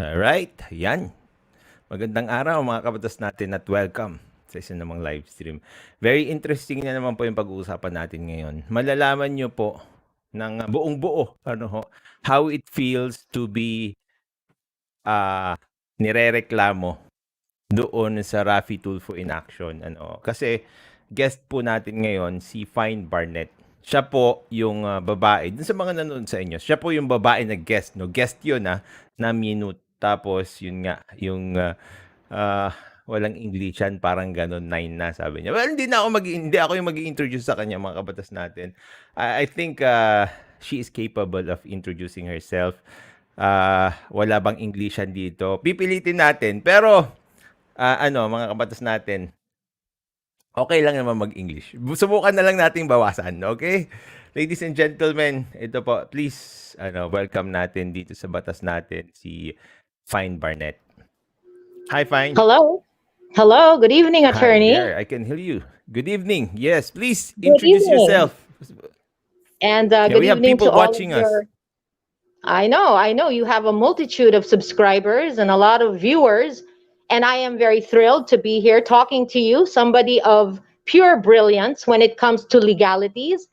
Alright, yan. Magandang araw mga kabatas natin at welcome sa isa namang live stream. Very interesting na naman po yung pag-uusapan natin ngayon. Malalaman nyo po ng buong buo how it feels to be nirereklamo doon sa Tulfo in action. Kasi guest po natin ngayon si Phynne Barnett. Siya po yung babae. Dun sa mga nanonood sa inyo, siya po yung babae na guest. No? Guest yun na minute. Tapos yun nga, yung walang Englishan, parang ganon, 9 na sabi niya. Well, hindi ako yung mag-i-introduce sa kanya mga kabatas natin. I think she is capable of introducing herself. Wala bang Englishan dito? Pipilitin natin. Pero mga kabatas natin, okay lang naman mag-English. Subukan na lang nating bawasan, okay? Ladies and gentlemen, ito po, please, welcome natin dito sa batas natin si Phynne Barnett. Hi, Phynne. Hello. Hello. Good evening, attorney. Hi there. I can hear you. Good evening. Yes, please introduce yourself. And good evening to all of us. I know. You have a multitude of subscribers and a lot of viewers. And I am very thrilled to be here talking to you, somebody of pure brilliance when it comes to legalities,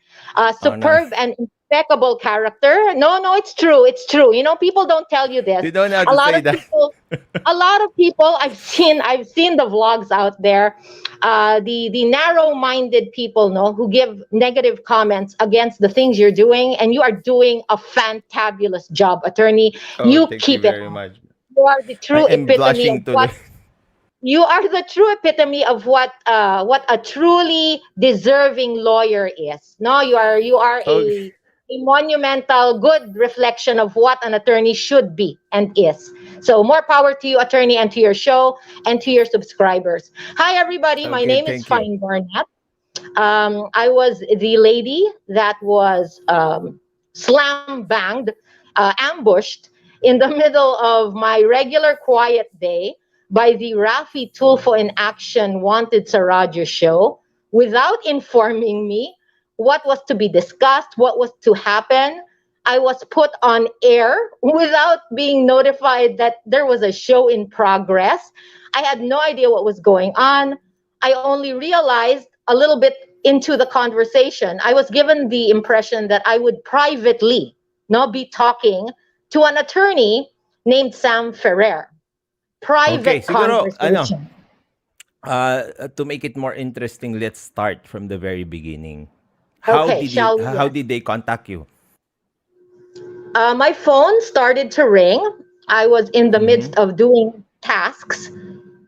superb and impeccable character. No, it's true. It's true. You know, people don't tell you this. You don't have to say that. A lot of people I've seen the vlogs out there. The narrow-minded people, who give negative comments against the things you're doing, and you are doing a fantabulous job, attorney. You keep it. Very much. You are the true epitome of what. You are the true epitome of what a truly deserving lawyer is. No, you are a monumental, good reflection of what an attorney should be and is. So more power to you, attorney, and to your show and to your subscribers. Hi, everybody. My name is Phynne Barnett. I was the lady that was slam-banged, ambushed in the middle of my regular quiet day by the Tulfo in Action Wanted sa Radyo show without informing me what was to be discussed, what was to happen. I was put on air without being notified that there was a show in progress. I had no idea what was going on. I only realized a little bit into the conversation. I was given the impression that I would privately be talking to an attorney named Sam Ferrer. Private conversation. To make it more interesting, let's start from the very beginning. How did they contact you? My phone started to ring. I was in the midst of doing tasks,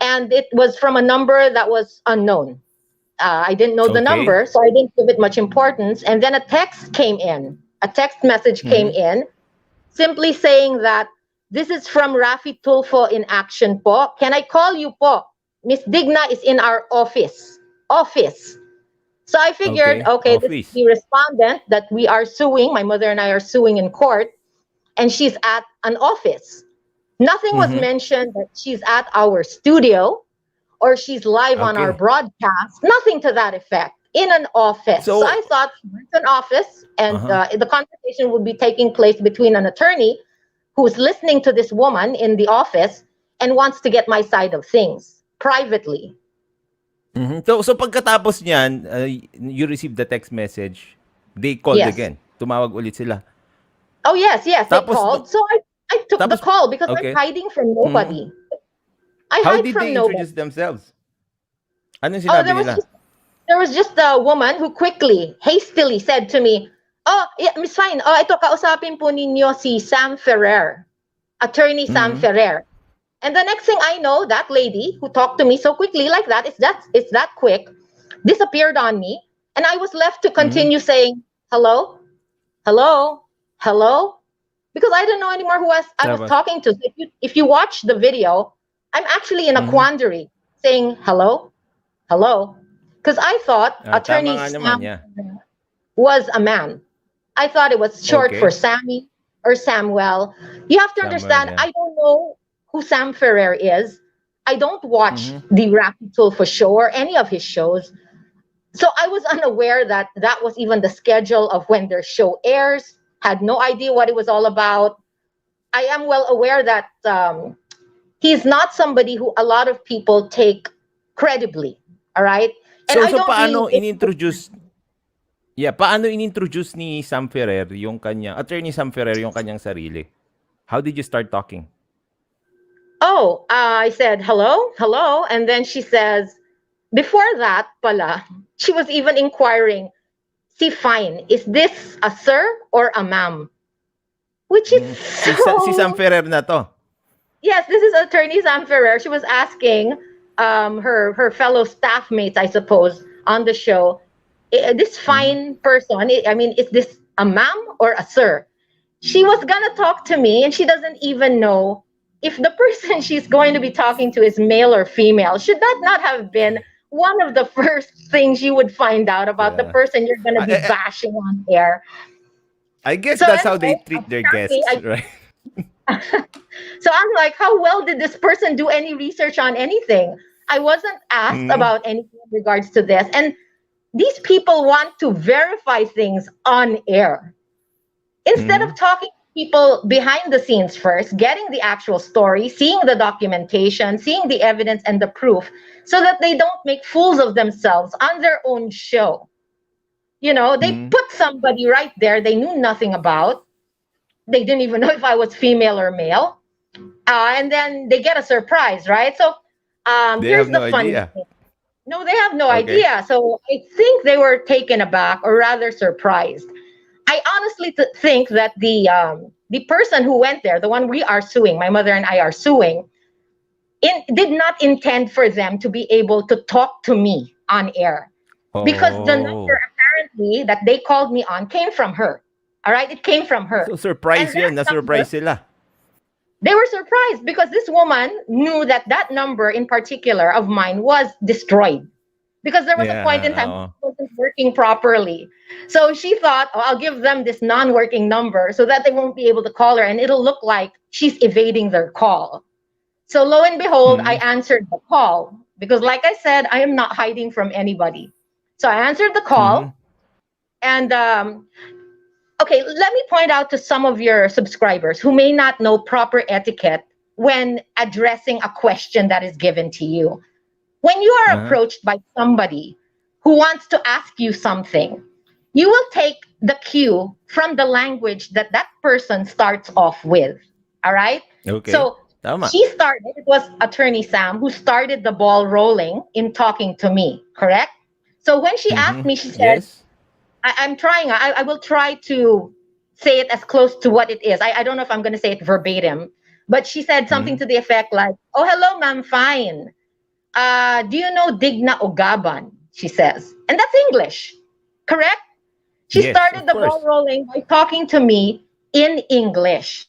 and it was from a number that was unknown. I didn't know the number, so I didn't give it much importance. And then a text came in. A text message came in, simply saying that this is from Tulfo in Action po. Can I call you po? Miss Digna is in our office. So I figured, this is the respondent that we are suing. My mother and I are suing in court, and she's at an office. Nothing was mentioned that she's at our studio or she's live on our broadcast. Nothing to that effect. In an office. So I thought it's an office, and the conversation would be taking place between an attorney who's listening to this woman in the office and wants to get my side of things privately. So pagkatapos niyan, you received the text message. They called again. Tumawag ulit sila. Oh, yes. They called. So I took the call because I'm hiding from nobody. How did they introduce themselves? Anong sinabi nila? There was just a woman who hastily said to me, Miss Phynne, ito, kausapin po ninyo si Sam Ferrer, attorney Sam Ferrer. And the next thing I know, that lady who talked to me so quickly like that, it's that quick, disappeared on me. And I was left to continue saying, hello, because I didn't know anymore who I was talking to. So if you watch the video, I'm actually in a quandary saying, hello. Because I thought attorney Sam was a man. I thought it was short for Sammy or Samuel. You have to understand, I don't know who Sam Ferrer is. I don't watch the Tulfo show or any of his shows. So I was unaware that was even the schedule of when their show airs. Had no idea what it was all about. I am well aware that he's not somebody who a lot of people take credibly. All right. And So I don't mean paano inintroduce paano inintroduce ni Sam Ferrer yung kanyang Attorney Sam Ferrer yung kanyang sarili? How did you start talking? Oh, I said, hello, hello. And then she says, before that, pala, she was even inquiring, see, fine, is this a sir or a ma'am? Which is Si Sam so... Ferrer na to. Yes, this is Attorney Sam Ferrer. She was asking her fellow staff mates, I suppose, on the show, this fine person, I mean, is this a ma'am or a sir? She was gonna talk to me, and she doesn't even know if the person she's going to be talking to is male or female. Should that not have been one of the first things you would find out about the Yeah. person you're gonna be bashing on air? I guess So that's how they anyway, treat their apparently, guests, right? So I'm like, how well did this person do any research on anything? I wasn't asked about anything in regards to this. And these people want to verify things on air. Instead of talking to people behind the scenes first, getting the actual story, seeing the documentation, seeing the evidence and the proof, so that they don't make fools of themselves on their own show. You know, they put somebody right there they knew nothing about. They didn't even know if I was female or male. And then they get a surprise, right? So They here's have the no funny idea. thing. No, they have no Okay. idea. So I think they were taken aback, or rather surprised. I honestly think that the person who went there, the one we are suing, my mother and I are suing, did not intend for them to be able to talk to me on air, because the number Oh. apparently that they called me on came from her. All right, it came from her. So surprise And that yun. number, Na-surprise sila. they were surprised because this woman knew that that number in particular of mine was destroyed, because there was a point in time Yeah. it wasn't working properly. So she thought, oh, I'll give them this non-working number so that they won't be able to call her, and it'll look like she's evading their call. So lo and behold, I answered the call because, like I said, I am not hiding from anybody. So I answered the call, and okay, let me point out to some of your subscribers who may not know proper etiquette when addressing a question that is given to you. When you are approached by somebody who wants to ask you something, you will take the cue from the language that that person starts off with. All right? Okay. So Tama. she started, it was Attorney Sam who started the ball rolling in talking to me, correct? So when she asked me, she said, Yes. I'm trying, I will try to say it as close to what it is. I don't know if I'm going to say it verbatim, but she said something to the effect like, oh, hello, ma'am, fine. Do you know Digna Ogaban? She says. And that's English, correct? She Yes, started of the course. ball rolling by talking to me in English.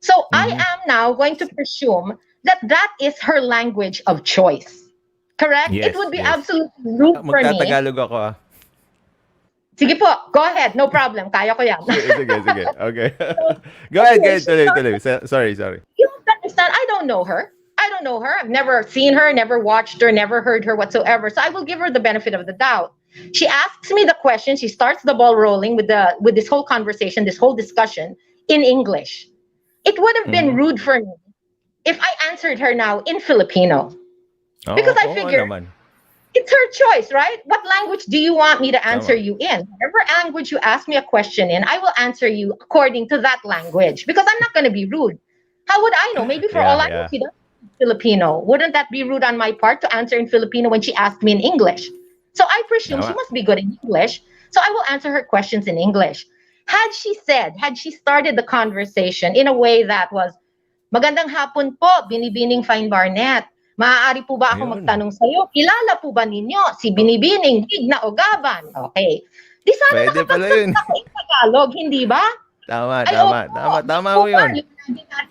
So I am now going to presume that that is her language of choice, correct? It Yes, would be yes. absolutely rude for me. Magtatagalog ako ah. Sige po, go ahead, no problem, kaya ko yan. Sige. Okay. So, Go ahead, anyway, she tuloy. started, Sorry. you don't understand, I don't know her. I don't know her. I've never seen her, never watched her, never heard her whatsoever. So I will give her the benefit of the doubt. She asks me the question. She starts the ball rolling with this whole conversation, this whole discussion in English. It would have been rude for me if I answered her now in Filipino, because I Oo nga figured naman. it's her choice, right? What language do you want me to answer Tama. you in? Whatever language you ask me a question in, I will answer you according to that language, because I'm not going to be rude. How would I know? Maybe for all I know, Yeah. she doesn't speak Filipino. Wouldn't that be rude on my part to answer in Filipino when she asked me in English? So I presume she Tama. must be good in English. So I will answer her questions in English. Had she started the conversation in a way that was, magandang hapon po, Binibining Phynne Barnett. Maaari po ba ako Ayun. magtanong sa'yo? Kilala po ba ninyo si Binibining Digna Ogaban? Okay. Di sana Pwede pala yun. nakapagsalita ko in Tagalog, hindi ba? Tama. Ay, opo. Tama Po mo ba? yun.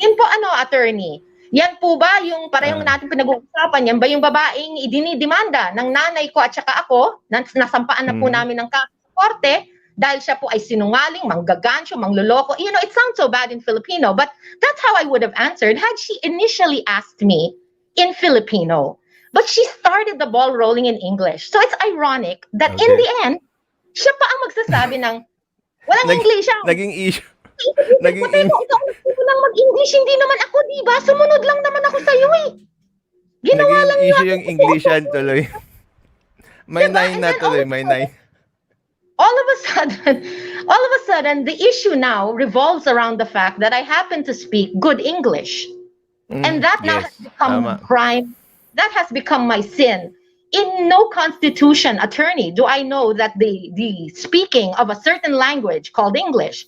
Yan po, attorney. Yan po ba yung parehong natin pinag-uusapan? Yan ba yung babaeng idinidemanda ng nanay ko at saka ako? Nasampaan na po namin ng kaso sa korte dahil siya po ay sinungaling, manggagansyo, mangloloko. You know, it sounds so bad in Filipino, but that's how I would have answered had she initially asked me in Filipino. But she started the ball rolling in English. So it's ironic that in the end, siya pa ang magsasabi ng walang Englishan. Naging issue. Ikaw Naging ang nagtutulong nang mag-English, hindi naman ako, di ba? Sumunod lang naman ako sa'yo eh. Ginawa Naging lang issue natin yung kasi ako. Englishan tuloy. May Diba? nine And na then tuloy, may nine. all of a sudden, all of a sudden, the issue now revolves around the fact that I happen to speak good English. And that now has Yes, become my tama. crime. That has become my sin. In no constitution, attorney, do I know that the speaking of a certain language called English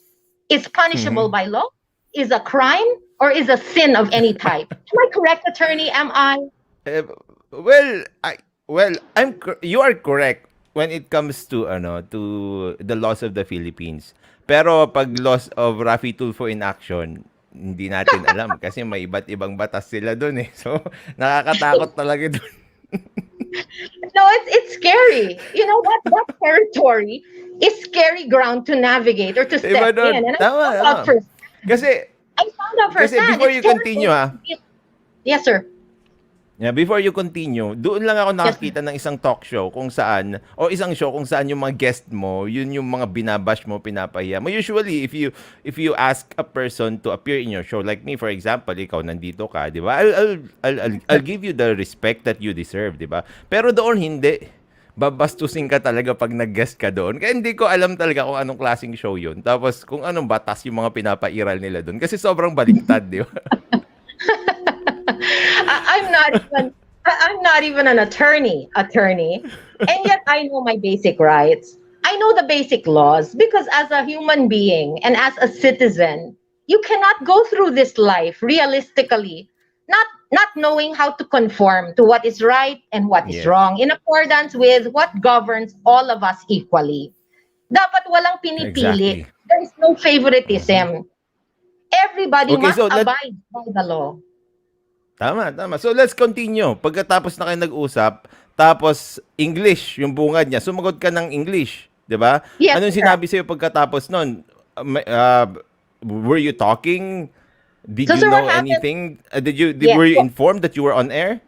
is punishable Mhm. by law, is a crime, or is a sin of any type. Am I correct, attorney? Am I? Eh, well, you are correct when it comes to the loss of the Philippines. Pero pag loss of Rafi Tulfo in action, hindi natin alam kasi may iba't ibang batas sila doon eh. So, nakakatakot talaga doon. No, it's scary. You know what? That territory is scary ground to navigate or to Iba step doon. in. And I Tama, found tama. out first. Kasi, I found out kasi firsthand. before It's you continue terrible. ha, Yes, sir. yeah, before you continue, doon lang ako Yes, sir. nakakita ng isang talk show kung saan, o isang show kung saan yung mga guest mo, yun yung mga binabash mo, pinapahiya mo. Usually, if you ask a person to appear in your show, like me, for example, ikaw nandito ka, di ba? I'll give you the respect that you deserve, di ba? Pero doon hindi. Babastusin ka talaga pag nag-guest ka doon. Kaya hindi ko alam talaga kung anong klaseng show yun. Tapos kung anong batas yung mga pinapairal nila doon. Kasi sobrang baliktad, di ba? I'm not even I'm not even an attorney, and yet I know my basic rights. I know the basic laws because as a human being and as a citizen, you cannot go through this life realistically not knowing how to conform to what is right and what is Yes. wrong in accordance with what governs all of us equally. Dapat walang pinipili. Exactly. There is no favoritism. Everybody Okay, must so abide by the law. tama, tama. So let's continue. Pagkatapos na kayo nag-usap, tapos English, yung bungad niya, sumagot ka ng English, 'di ba? Yes, Anong sir. sinabi sa'yo pagkatapos nun? Were you talking? Did So, you sir, what know happened? anything? Yes, Were you informed that you were on air?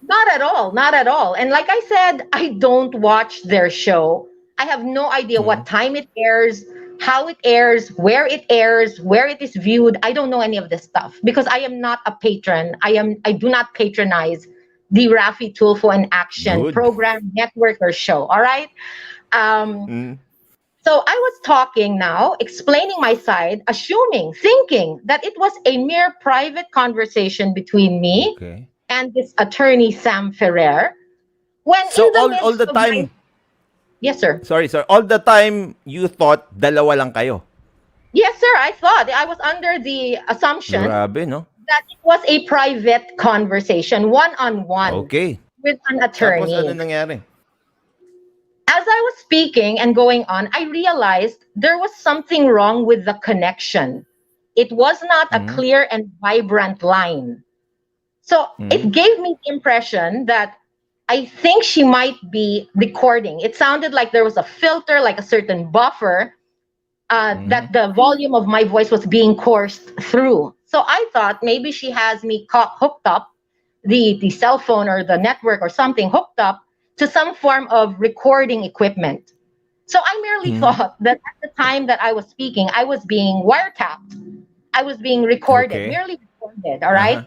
not at all, not at all. And like I said, I don't watch their show. I have no idea Mhm. what time it airs, how it airs, where it is viewed. I don't know any of this stuff because I am not a patron. I do not patronize the Rafi Tulfo in Action Good. program, network, or show. All right. Um, Mm, So I was talking now, explaining my side, thinking that it was a mere private conversation between me okay. and this attorney, Sam Ferrer. When So in the all midst the of my, time, yes, sir. sorry, all the time you thought dalawa lang kayo. Yes, sir. I thought I was under the assumption Grabe, no? that it was a private conversation, one on one, Okay. with an Tapos ano attorney. nangyari? As I was speaking and going on, I realized there was something wrong with the connection. It was not a Mhm. clear and vibrant line. So Mhm. it gave me the impression that I think she might be recording. It sounded like there was a filter, like a certain buffer, Mhm. that the volume of my voice was being coursed through. So I thought maybe she has me hooked up, the cell phone or the network or something hooked up to some form of recording equipment. So I merely Mhm. thought that at the time that I was speaking, I was being wiretapped. I was being recorded, Okay. merely recorded. All Uh-huh. right.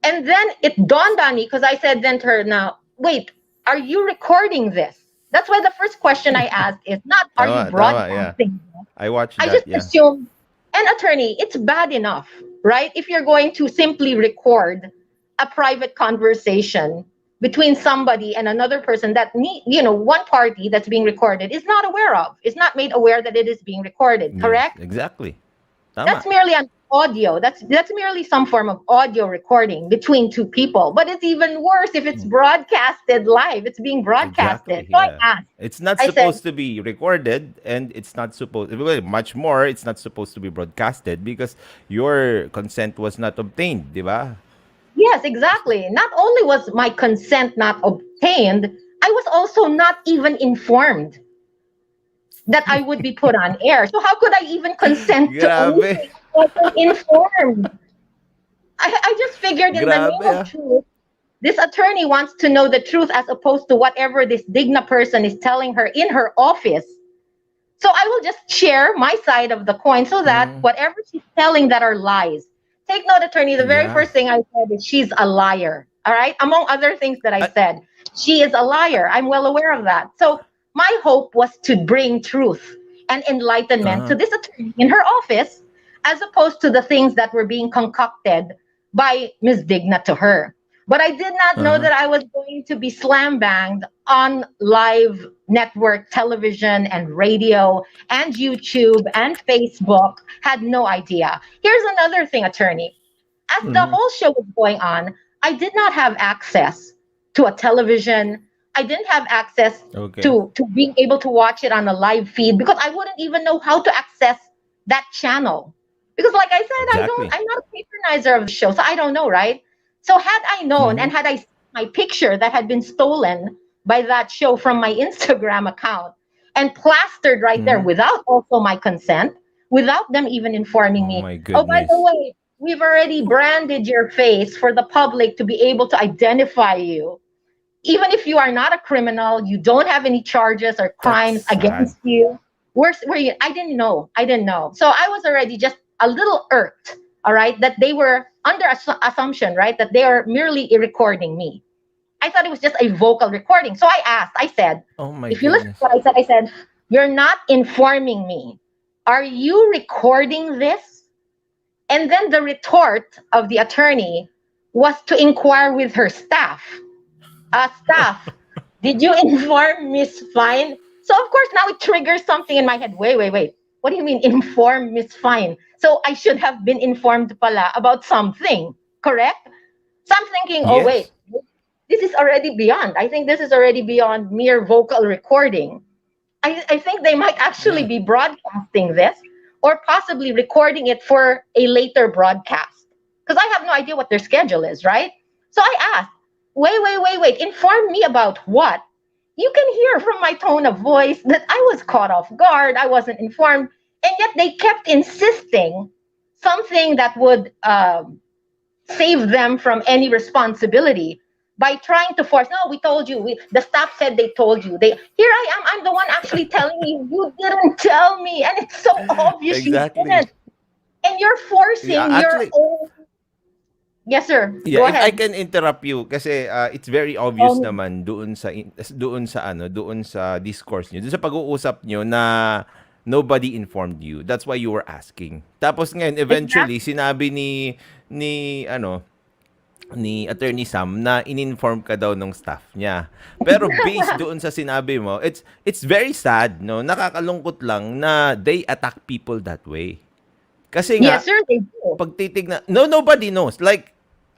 And then it dawned on me because I said then to her, now, wait, are you recording this? That's why the first question I asked is not, are you Tama, yeah. broadcasting this? I watched I that, just yeah. assumed, an attorney, it's bad enough, right? If you're going to simply record a private conversation between somebody and another person that one party that's being recorded is not aware of, is not made aware that it is being recorded, Yes, correct? exactly. That's Tama. merely an audio. That's merely some form of audio recording between two people. But it's even worse if it's Mm, broadcasted live. It's being broadcasted. exactly, So I yeah. asked, It's not I said, supposed to be recorded and it's not supposed well, much more it's not supposed to be broadcasted because your consent was not obtained, di ba? yes, exactly. Not only was my consent not obtained, I was also not even informed that I would be put on air. So how could I even consent to Grabe. anything? I wasn't informed. I just figured in the name Grabe, of ah. truth, this attorney wants to know the truth as opposed to whatever this Digna person is telling her in her office. So I will just share my side of the coin so that Mm, whatever she's telling that are lies. Take note, attorney, the very yeah. first thing I said is she's a liar. All right. Among other things that I At, said, she is a liar. I'm well aware of that. So my hope was to bring truth and enlightenment to uh, this attorney in her office, as opposed to the things that were being concocted by Ms. Digna to her. But I did not know uh, that I was going to be slam banged on live network television and radio and YouTube and Facebook. Had no idea. Here's another thing, attorney. As the mhm. whole show was going on, I did not have access to a television. I didn't have access Okay. to being able to watch it on a live feed because I wouldn't even know how to access that channel. Because like I said, Exactly. I'm not a patronizer of the show, so I don't know, right? So had I known Hmm. and had I seen my picture that had been stolen by that show from my Instagram account and plastered right there Hmm. without also my consent, without them even informing Oh me, my oh, by the goodness. way, we've already branded your face for the public to be able to identify you. Even if you are not a criminal, you don't have any charges or That's crimes sad. against you. Where you? I didn't know. I didn't know. So I was already just a little irked. All right, that they were under assumption, right, that they are merely recording me. I thought it was just a vocal recording. So I asked. I said, Oh my if you listen to goodness. what I said, you're not informing me. Are you recording this? And then the retort of the attorney was to inquire with her staff. Staff, did you inform Miss Fine? So of course now it triggers something in my head. Wait. What do you mean inform Miss Fine? So I should have been informed pala about something, correct? So I'm thinking, oh Yes. wait, this is already beyond. I think this is already beyond mere vocal recording. I think they might actually Yeah. be broadcasting this or possibly recording it for a later broadcast. Because I have no idea what their schedule is, right? So I asked, wait, inform me about what? You can hear from my tone of voice that I was caught off guard, I wasn't informed, and yet they kept insisting something that would save them from any responsibility by trying to force. No, we told you, the staff said they told you. They Here I am, I'm the one actually telling you, you didn't tell me, and it's so obvious you Exactly. didn't, and you're Yeah, forcing your actually, own. Yes sir, yeah, go if I ahead. can interrupt you kasi it's very obvious um, naman doon sa discourse niyo, doon sa pag-uusap niyo na nobody informed you. That's why you were asking. Tapos ngayon eventually exactly. sinabi ni Attorney Sam na in-inform ka daw ng staff niya. Pero based doon sa sinabi mo, it's very sad, no? Nakakalungkot lang na they attack people that way. Kasi Yes nga, sir, they do. pag titignan, nobody knows. Like,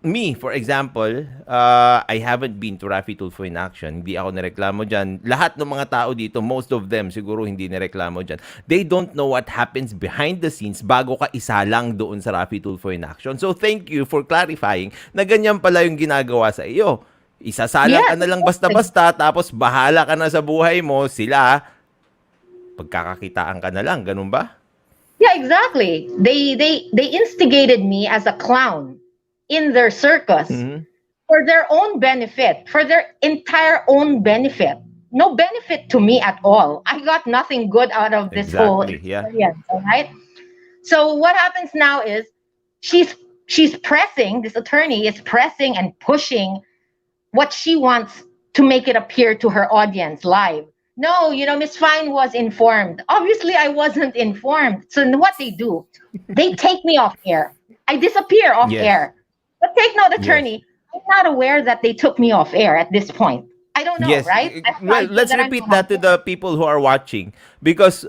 me, for example, I haven't been to Rafi Tulfo in action. Hindi ako nireklamo dyan. Lahat ng mga tao dito, most of them, siguro hindi nireklamo dyan. They don't know what happens behind the scenes bago ka isalang doon sa Rafi Tulfo in action. So, thank you for clarifying na ganyan pala yung ginagawa sa iyo. Isasalang ka Yes, na lang exactly. basta-basta, tapos bahala ka na sa buhay mo, sila, pagkakakitaan ka na lang. Ganun ba? Yeah, exactly. They instigated me as a clown in their circus Mhm. for their own benefit, for their entire own benefit. No benefit to me at all. I got nothing good out of this whole Exactly, yeah. experience, all right? So what happens now is she's she's pressing, this attorney is pressing and pushing what she wants to make it appear to her audience live. No, Miss Fine was informed. Obviously, I wasn't informed. So what they do, they take me off air. I disappear off Yes. air. But take note, Yes. attorney, I'm not aware that they took me off air at this point. I don't know, Yes. right? I have no Well, idea let's that I'm repeat not that to there. the people who are watching because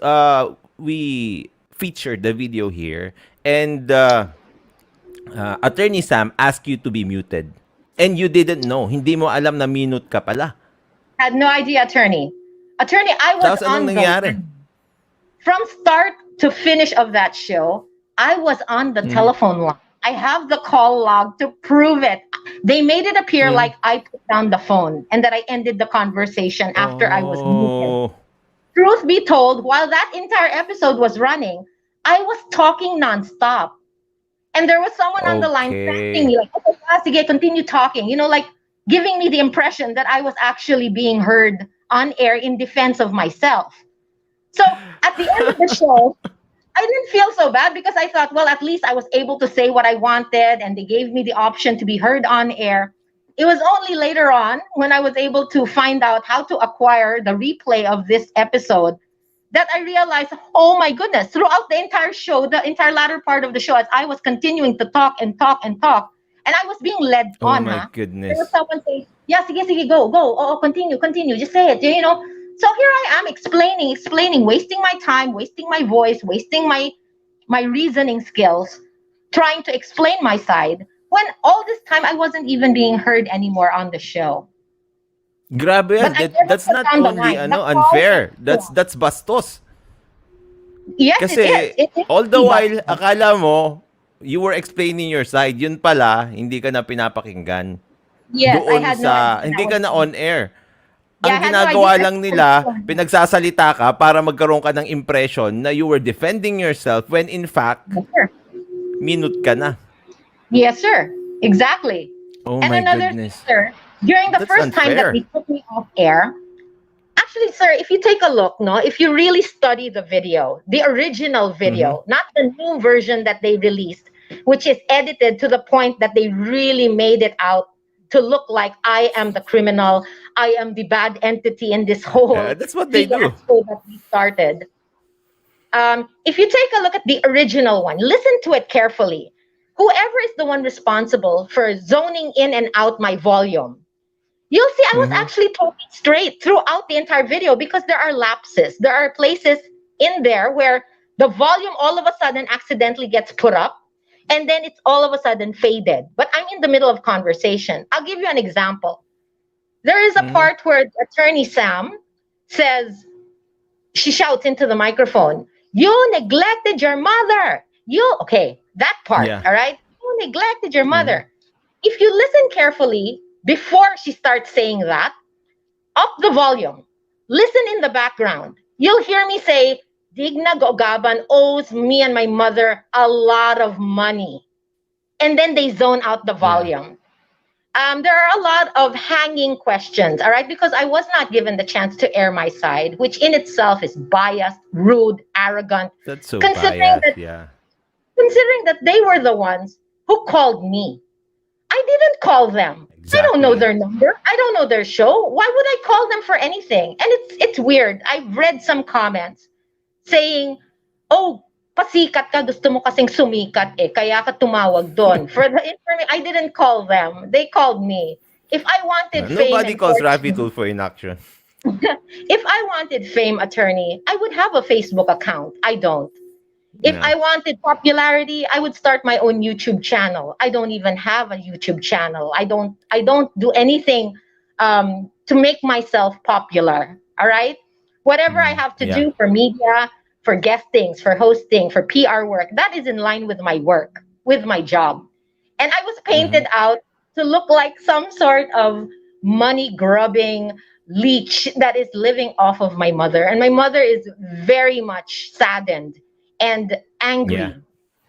we featured the video here and Attorney Sam asked you to be muted. And you didn't know. Hindi mo alam na mute ka pala. Had no idea, attorney. Attorney, I was Tapos anong on the nangyari? line. From start to finish of that show, I was on the Mhm. telephone line. I have the call log to prove it. They made it appear Mhm. like I put down the phone and that I ended the conversation after I was muted. Oh. Truth be told, while that entire episode was running, I was talking nonstop. And there was someone on the line thanking Okay. me, like, okay, sige, continue talking, like giving me the impression that I was actually being heard on air in defense of myself. So at the end of the show, I didn't feel so bad because I thought, well, at least I was able to say what I wanted and they gave me the option to be heard on air. It was only later on when I was able to find out how to acquire the replay of this episode that I realized, oh my goodness, throughout the entire show, the entire latter part of the show, as I was continuing to talk and talk and talk, and I was being led Oh on, my there was goodness. someone saying, yeah, sige, sige, go, go, oh, continue, continue, just say it, you know. So here I am explaining, wasting my time, wasting my voice, wasting my reasoning skills, trying to explain my side, when all this time I wasn't even being heard anymore on the show. Grabe But yan. I never That's put not down the only line. The call went unfair. through. That's bastos. Yes, it is. Kasi It is all the really while bad. akala mo you were explaining your side. Yun pala, hindi ka na pinapakinggan. Yes, I Doon had no sa idea that hindi was ka na coming. on air. Yeah, Ang I had no idea ginagawa that lang was nila, going on. pinagsasalita ka para magkaroon ka ng impression na you were defending yourself when in fact, Yes, sir. minute ka na. Yes, sir. Exactly. Oh And my another thing, goodness. sir, during the That's first time that they unfair. took me off air, actually, sir, if you take a look, no, if you really study the video, the original Mm-hmm. video, not the new version that they released, which is edited to the point that they really made it out to look like I am the criminal, I am the bad entity in this whole That's what they do. fiasco that we started. If you take a look at the original one, listen to it carefully. Whoever is the one responsible for zoning in and out my volume, you'll see I was Mm-hmm. actually talking straight throughout the entire video because there are lapses. There are places in there where the volume all of a sudden accidentally gets put up and then it's all of a sudden faded. But I'm in the middle of conversation. I'll give you an example. There is a Mm-hmm. part where Attorney Sam says, she shouts into the microphone, you neglected your mother. Okay, that part, Yeah. all right? You neglected your Mm-hmm. mother. If you listen carefully, before she starts saying that, up the volume, listen in the background. You'll hear me say, Digna Gogaban owes me and my mother a lot of money. And then they zone out the Yeah. volume. There are a lot of hanging questions, all right, because I was not given the chance to air my side, which in itself is biased, rude, arrogant, That's so considering biased. that Yeah. considering that they were the ones who called me. I didn't call them. I don't know Exactly. their number. I don't know their show. Why would I call them for anything? And it's weird. I've read some comments saying, "Oh, pasikat ka, gusto mo kasing sumikat eh, kaya ka tumawag doon." For the information, I didn't call them. They called me. If I wanted fame Nobody and calls Rafi fortune, Tulfo in action. if I wanted fame, attorney, I would have a Facebook account. I don't. If Yeah. I wanted popularity, I would start my own YouTube channel. I don't even have a YouTube channel. I don't do anything to make myself popular. All right? Whatever I Mm. have to Yeah. do for media, for guestings, for hosting, for PR work, that is in line with my work, with my job. And I was Mm-hmm. painted out to look like some sort of money grubbing leech that is living off of my mother. And my mother is very much saddened and Yeah. angry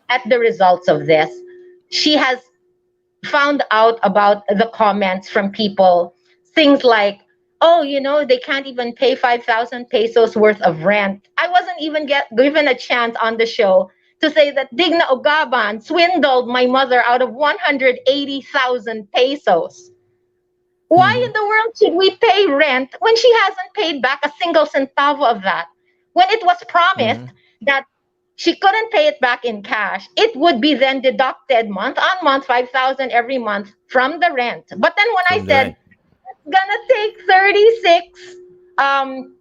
at the results of this. She has found out about the comments from people, things like, oh, they can't even pay 5,000 pesos worth of rent. I wasn't even given a chance on the show to say that Digna Ogaban swindled my mother out of 180,000 pesos. Why Mm-hmm. in the world should we pay rent when she hasn't paid back a single centavo of that? When it was promised Mm-hmm. that she couldn't pay it back in cash, it would be then deducted month on month, 5,000 every month from the rent. But then when I From the said rent. it's gonna take 36 um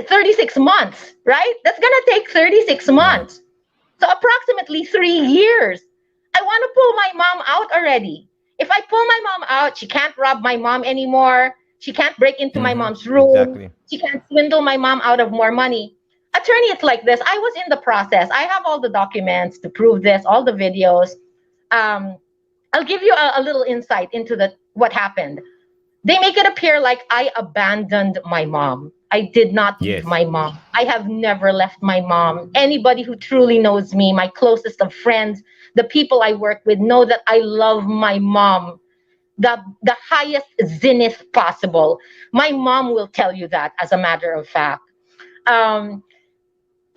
36 months, right? That's gonna take 36 Yeah. months. So approximately 3 years. I want to pull my mom out already. If I pull my mom out, she can't rob my mom anymore. She can't break into my Mm-hmm. mom's room. Exactly. She can't swindle my mom out of more money. Attorney, it's like this. I was in the process. I have all the documents to prove this, all the videos. Um, I'll give you a little insight into what happened. They make it appear like I abandoned my mom. I did not leave Yes. my mom. I have never left my mom. Anybody who truly knows me, my closest of friends, the people I work with, know that I love my mom, the highest zenith possible. My mom will tell you that, as a matter of fact. Um,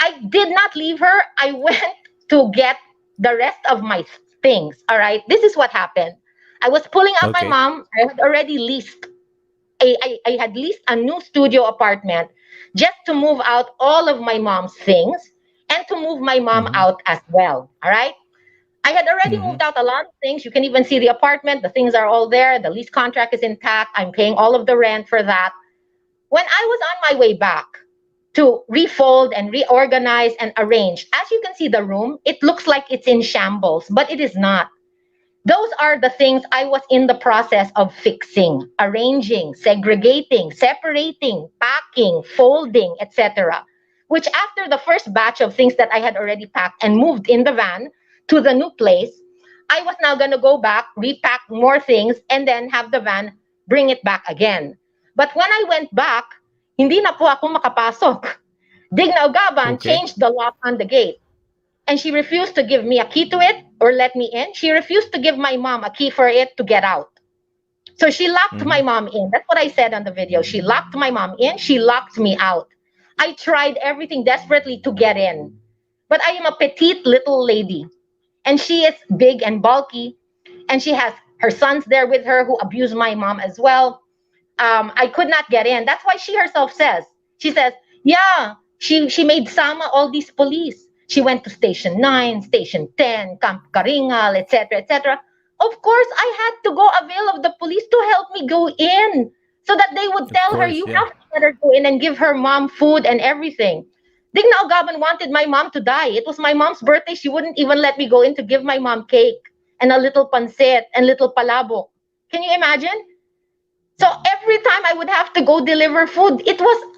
I did not leave her. I went to get the rest of my things. All right. This is what happened. I was pulling up my Okay. mom. I had already leased I had leased a new studio apartment just to move out all of my mom's things and to move my mom Mm-hmm. out as well. All right. I had already Mm-hmm. moved out a lot of things. You can even see the apartment. The things are all there. The lease contract is intact. I'm paying all of the rent for that. When I was on my way back to refold and reorganize and arrange, as you can see the room, it looks like it's in shambles, but it is not. Those are the things I was in the process of fixing, arranging, segregating, separating, packing, folding, etc. Which, after the first batch of things that I had already packed and moved in the van to the new place, I was now going to go back, repack more things, and then have the van bring it back again. But when I went back, hindi na po ako makapasok. Digna Okay. changed the lock on the gate, and she refused to give me a key to it or let me in. She refused to give my mom a key for it to get out. So she locked Mm-hmm. my mom in. That's what I said on the video. She locked my mom in. She locked me out. I tried everything desperately to get in, but I am a petite little lady, and she is big and bulky, and she has her sons there with her who abuse my mom as well. I could not get in. That's why she herself says, she says, yeah, she made Sama all these police. She went to Station 9, Station 10, Camp Karingal, etc., etc. Of course, I had to go avail of the police to help me go in so that they would Of tell her, course, you yeah. have to let her go in and give her mom food and everything. Digna Ogaban wanted my mom to die. It was my mom's birthday. She wouldn't even let me go in to give my mom cake and a little pancit and little palabok. Can you imagine? So every time I would have to go deliver food, it was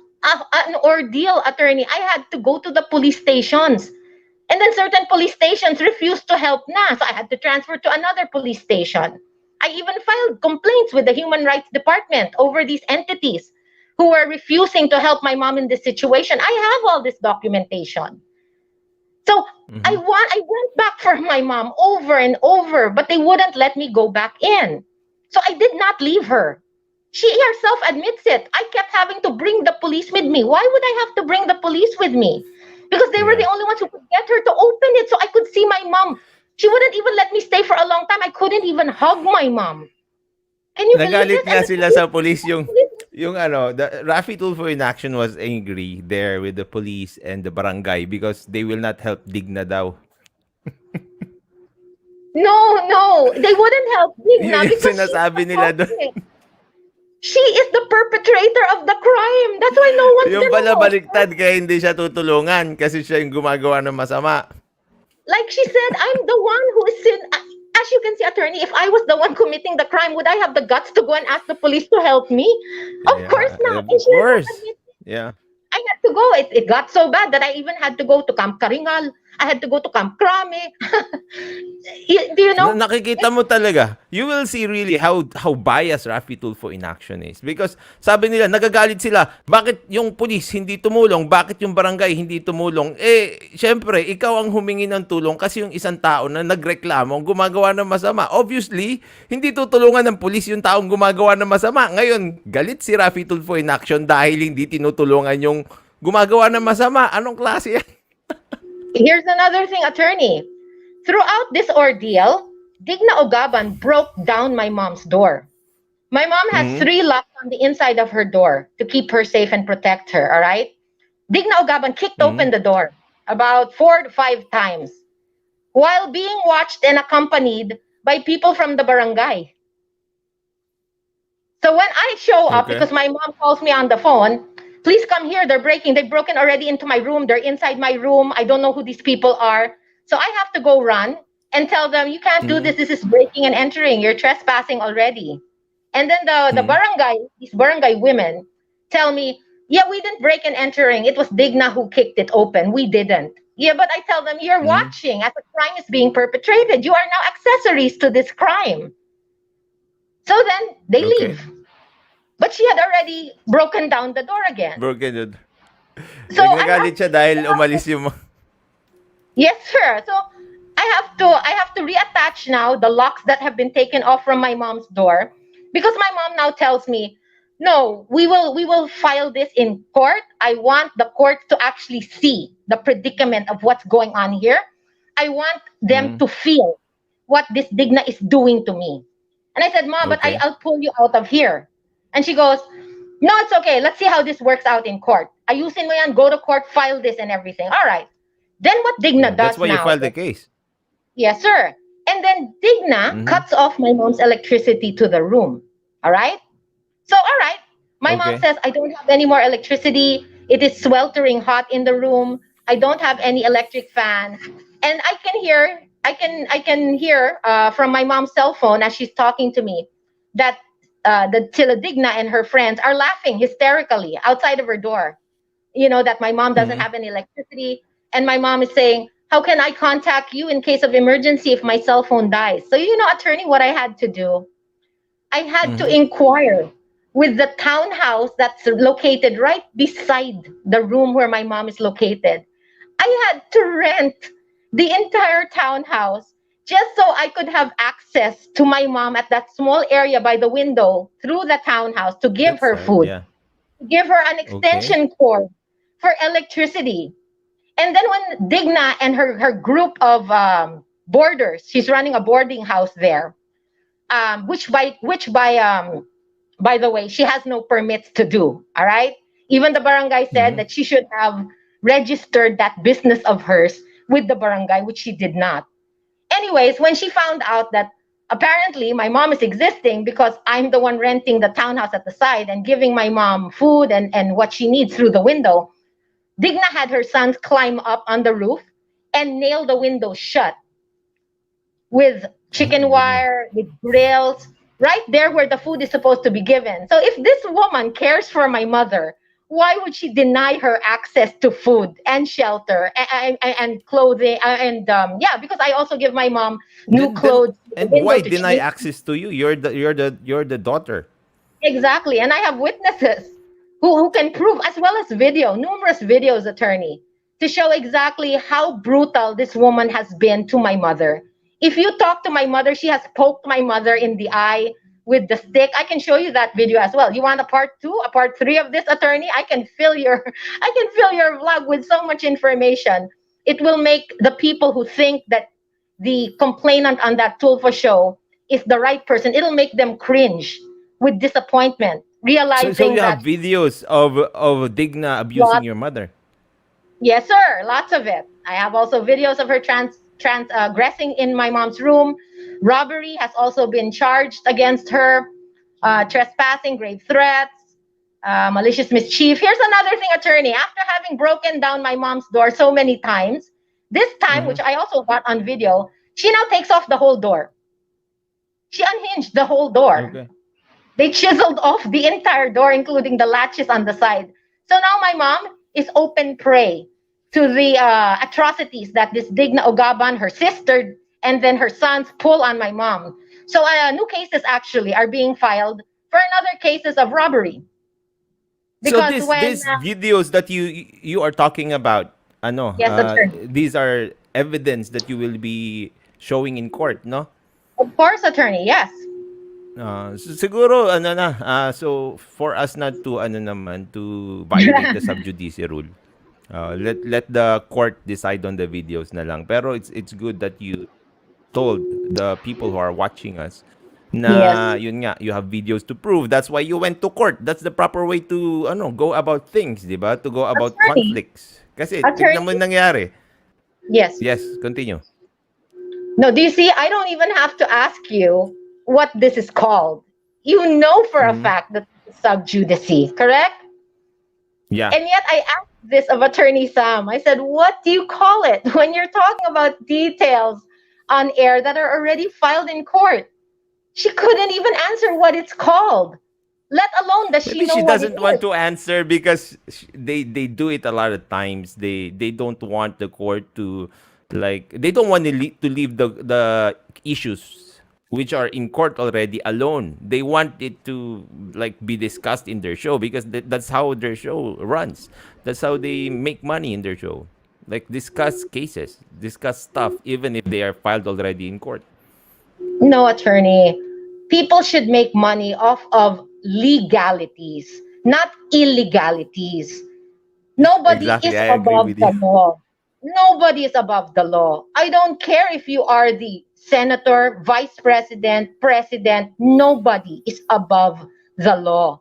an ordeal, attorney. I had to go to the police stations. And then certain police stations refused to help na. So I had to transfer to another police station. I even filed complaints with the Human Rights Department over these entities who were refusing to help my mom in this situation. I have all this documentation. So Mm-hmm. I went back for my mom over and over, but they wouldn't let me go back in. So I did not leave her. She herself admits it. I kept having to bring the police with me. Why would I have to bring the police with me? Because they were Yeah. the only ones who could get her to open it so I could see my mom. She wouldn't even let me stay for a long time. I couldn't even hug my mom. Can you believe Nagalit this? nga And the sila police, sa police the police yung ano, the Rafi Tulfo in action was angry there with the police and the barangay because they will not help Digna daw. no, they wouldn't help Digna Yung because she's the sinasabi nila doon. culprit. She is the perpetrator of the crime. That's why no one's Yung gonna pala help her. baliktad kaya hindi siya tutulungan kasi siya yung gumagawa ng masama. Like she said, I'm the one who is sin. As you can see, attorney, if I was the one committing the crime, would I have the guts to go and ask the police to help me? Of course Yeah, not. And of she herself course. admits Yeah. I had to go. It got so bad that I even had to go to Camp Karingal. I had to go to Camp Krame. Do you know? Nakikita mo talaga. You will see really how biased Rafi Tulfo in action is. Because sabi nila, nagagalit sila. Bakit yung pulis hindi tumulong? Bakit yung barangay hindi tumulong? Eh, syempre, ikaw ang humingi ng tulong kasi yung isang tao na nagreklamo ang gumagawa ng masama. Obviously, hindi tutulungan ng pulis yung taong gumagawa ng masama. Ngayon, galit si Rafi Tulfo in action dahil hindi tinutulungan yung gumagawa ng masama. Anong klase yan? Here's another thing, attorney. Throughout this ordeal, Digna Ogaban broke down my mom's door. My mom has Mhm. 3 locks on the inside of her door to keep her safe and protect her, all right? Digna Ogaban kicked open Mhm. the door about 4 to 5 times while being watched and accompanied by people from the barangay. So when I show up, Okay. because my mom calls me on the phone, please come here. They're breaking. They've broken already into my room. They're inside my room. I don't know who these people are. So I have to go run and tell them, you can't do Mhm. this. This is breaking and entering. You're trespassing already. And then the Mhm. barangay, these barangay women tell me, yeah, we didn't break and entering. It was Digna who kicked it open. We didn't. Yeah, but I tell them, you're Mhm. watching as a crime is being perpetrated. You are now accessories to this crime. So then they Okay. leave. But she had already broken down the door again. Broken yun. So Nagagalit siya dahil umalis yung yes, sir. So I have to reattach now the locks that have been taken off from my mom's door because my mom now tells me no, we will file this in court. I want the court to actually see the predicament of what's going on here. I want them Mm, to feel what this Digna is doing to me. And I said, Mom, but okay. I'll pull you out of here. And she goes, no, it's okay. Let's see how this works out in court. Ayusin mo yan, go to court, file this and everything. All right. Then what Digna Yeah, that's does why you now, filed the case. yes, sir. And then Digna Mm-hmm. cuts off my mom's electricity to the room. All right. So, all right. My mom Okay. says, I don't have any more electricity. It is sweltering hot in the room. I don't have any electric fan. And I can hear from my mom's cell phone as she's talking to me that the Tiladigna and her friends are laughing hysterically outside of her door. That my mom doesn't Mm-hmm. have any electricity. And my mom is saying, how can I contact you in case of emergency if my cell phone dies? So, attorney, what I had to do, I had to Mm-hmm. inquire with the townhouse that's located right beside the room where my mom is located. I had to rent the entire townhouse just so I could have access to my mom at that small area by the window through the townhouse to give That's her sad. food, Yeah. to give her an Okay. extension cord for electricity. And then when Digna and her group of boarders, she's running a boarding house there, which by the way, she has no permits to do. All right. Even the barangay said Mm-hmm. that she should have registered that business of hers with the barangay, which she did not. Anyways, when she found out that apparently my mom is existing because I'm the one renting the townhouse at the side and giving my mom food and what she needs through the window, Digna had her sons climb up on the roof and nail the window shut with Oh my chicken goodness. wire, with grills, right there where the food is supposed to be given. So if this woman cares for my mother, why would she deny her access to food and shelter and clothing and because I also give my mom new Then clothes to the and window why to deny change. access to you? You're the daughter. Exactly. And I have witnesses who can prove, as well as video, numerous videos, attorney, to show exactly how brutal this woman has been to my mother. If you talk to my mother, she has poked my mother in the eye with the stick. I can show you that video as well. You want a part two, a part three of this, attorney? I can fill your I can fill your vlog with so much information. It will make the people who think that the complainant on that Tulfo show is the right person, it'll make them cringe with disappointment, So realizing you have that videos of Digna abusing lot, your mother. yes, sir, lots of it. I have also videos of her transgressing in my mom's room. Robbery has also been charged against her. Trespassing, grave threats, malicious mischief. Here's another thing, attorney. After having broken down my mom's door so many times, this time, Mm-hmm. which I also got on video, she now takes off the whole door. She unhinged the whole door. Okay. They chiseled off the entire door, including the latches on the side. So now my mom is open prey to the atrocities that this Digna Ogaban, her sister, and then her sons pull on my mom. So new cases actually are being filed for another cases of robbery. So Because this when, these videos that you are talking about, yes, attorney. these are evidence that you will be showing in court, no? Of course, attorney, yes. Siguro so for us not to naman to violate the sub judice rule. Let the court decide on the videos na lang. Pero it's good that you told the people who are watching us Yes. na yun nga, you have videos to prove. That's why you went to court. That's the proper way to go about things, 'di ba? To go about Attorney, conflicts. Kasi tignan mo attorney, yung nangyari. yes. Yes, continue. No, do you see? I don't even have to ask you what this is called. You know for a Mhm. fact that it's sub judice, correct? Yeah. And yet I asked this of Attorney Sam. I said, what do you call it when you're talking about details on air that are already filed in court? She couldn't even answer what it's called, let alone does she Maybe know she what it doesn't want is. to answer because they do it a lot of times. They don't want the court to like they don't want to leave the issues which are in court already alone. They want it to like be discussed in their show because that's how their show runs. That's how they make money in their show. Like discuss cases, discuss stuff even if they are filed already in court. No, attorney. People should make money off of legalities, not illegalities. Nobody Exactly. is I agree above with the you. law. Nobody is above the law. I don't care if you are the senator, vice president, president. Nobody is above the law.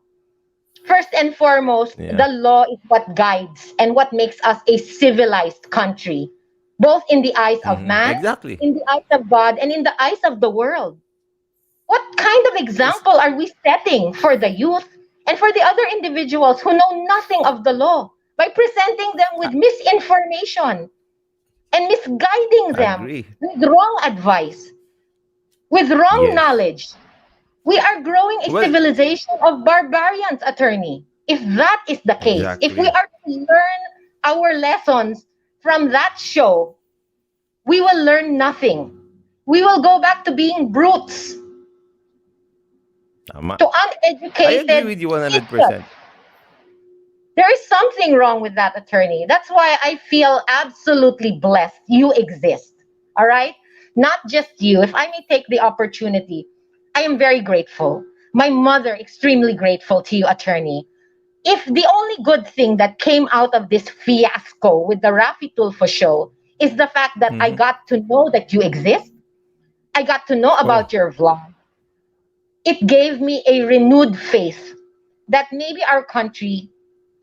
First and foremost, Yeah. the law is what guides and what makes us a civilized country, both in the eyes of man, Exactly. in the eyes of God, and in the eyes of the world. What kind of It's, example are we setting for the youth and for the other individuals who know nothing of the law by presenting them I with misinformation and misguiding them agree. with wrong advice, with wrong Yes. knowledge? We are growing a Well, civilization of barbarians, attorney. If that is the case, if we exactly. are to learn our lessons from that show, we will learn nothing. We will go back to being brutes, Tama. to I agree uneducated with you 100%. citizens. There is something wrong with that, attorney. That's why I feel absolutely blessed you exist. All right? Not just you. If I may take the opportunity, I am very grateful. My mother, extremely grateful to you, attorney. If the only good thing that came out of this fiasco with the Rafi Tulfo show is the fact that I Mm-hmm. got to know that you exist, I got to know Oh, about your vlog, it gave me a renewed faith that maybe our country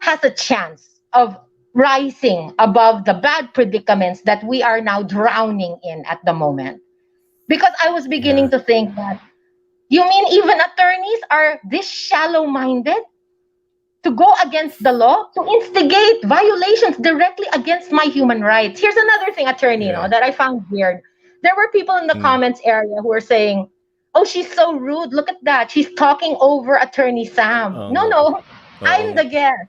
has a chance of rising above the bad predicaments that we are now drowning in at the moment. Because I was beginning yeah. to think that, you mean even attorneys are this shallow minded to go against the law, to instigate violations directly against my human rights? Here's another thing, attorney, Yeah. that I found weird. There were people in the Mm. comments area who were saying, "Oh, she's so rude. Look at that. She's talking over Attorney Sam." Oo No, nga. no. Oo I'm nga. the guest.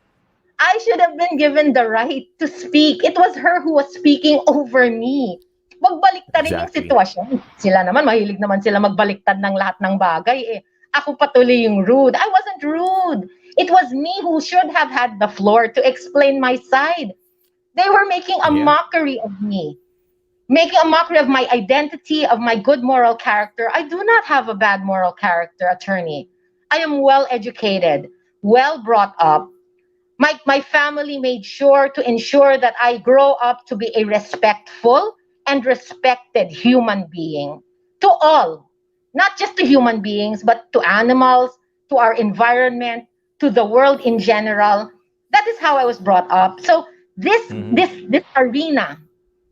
I should have been given the right to speak. It was her who was speaking over me. Magbaliktad rin yung Exactly. sitwasyon. Sila naman, mahilig naman sila magbaliktad ng lahat ng bagay. Eh, ako patuloy yung rude. I wasn't rude. It was me who should have had the floor to explain my side. They were making a Yeah. mockery of me, making a mockery of my identity, of my good moral character. I do not have a bad moral character, attorney. I am well educated, well brought up. My family made sure to ensure that I grow up to be a respectful and respected human being to all, not just to human beings, but to animals, to our environment, to the world in general. That is how I was brought up. So Mm-hmm. this arena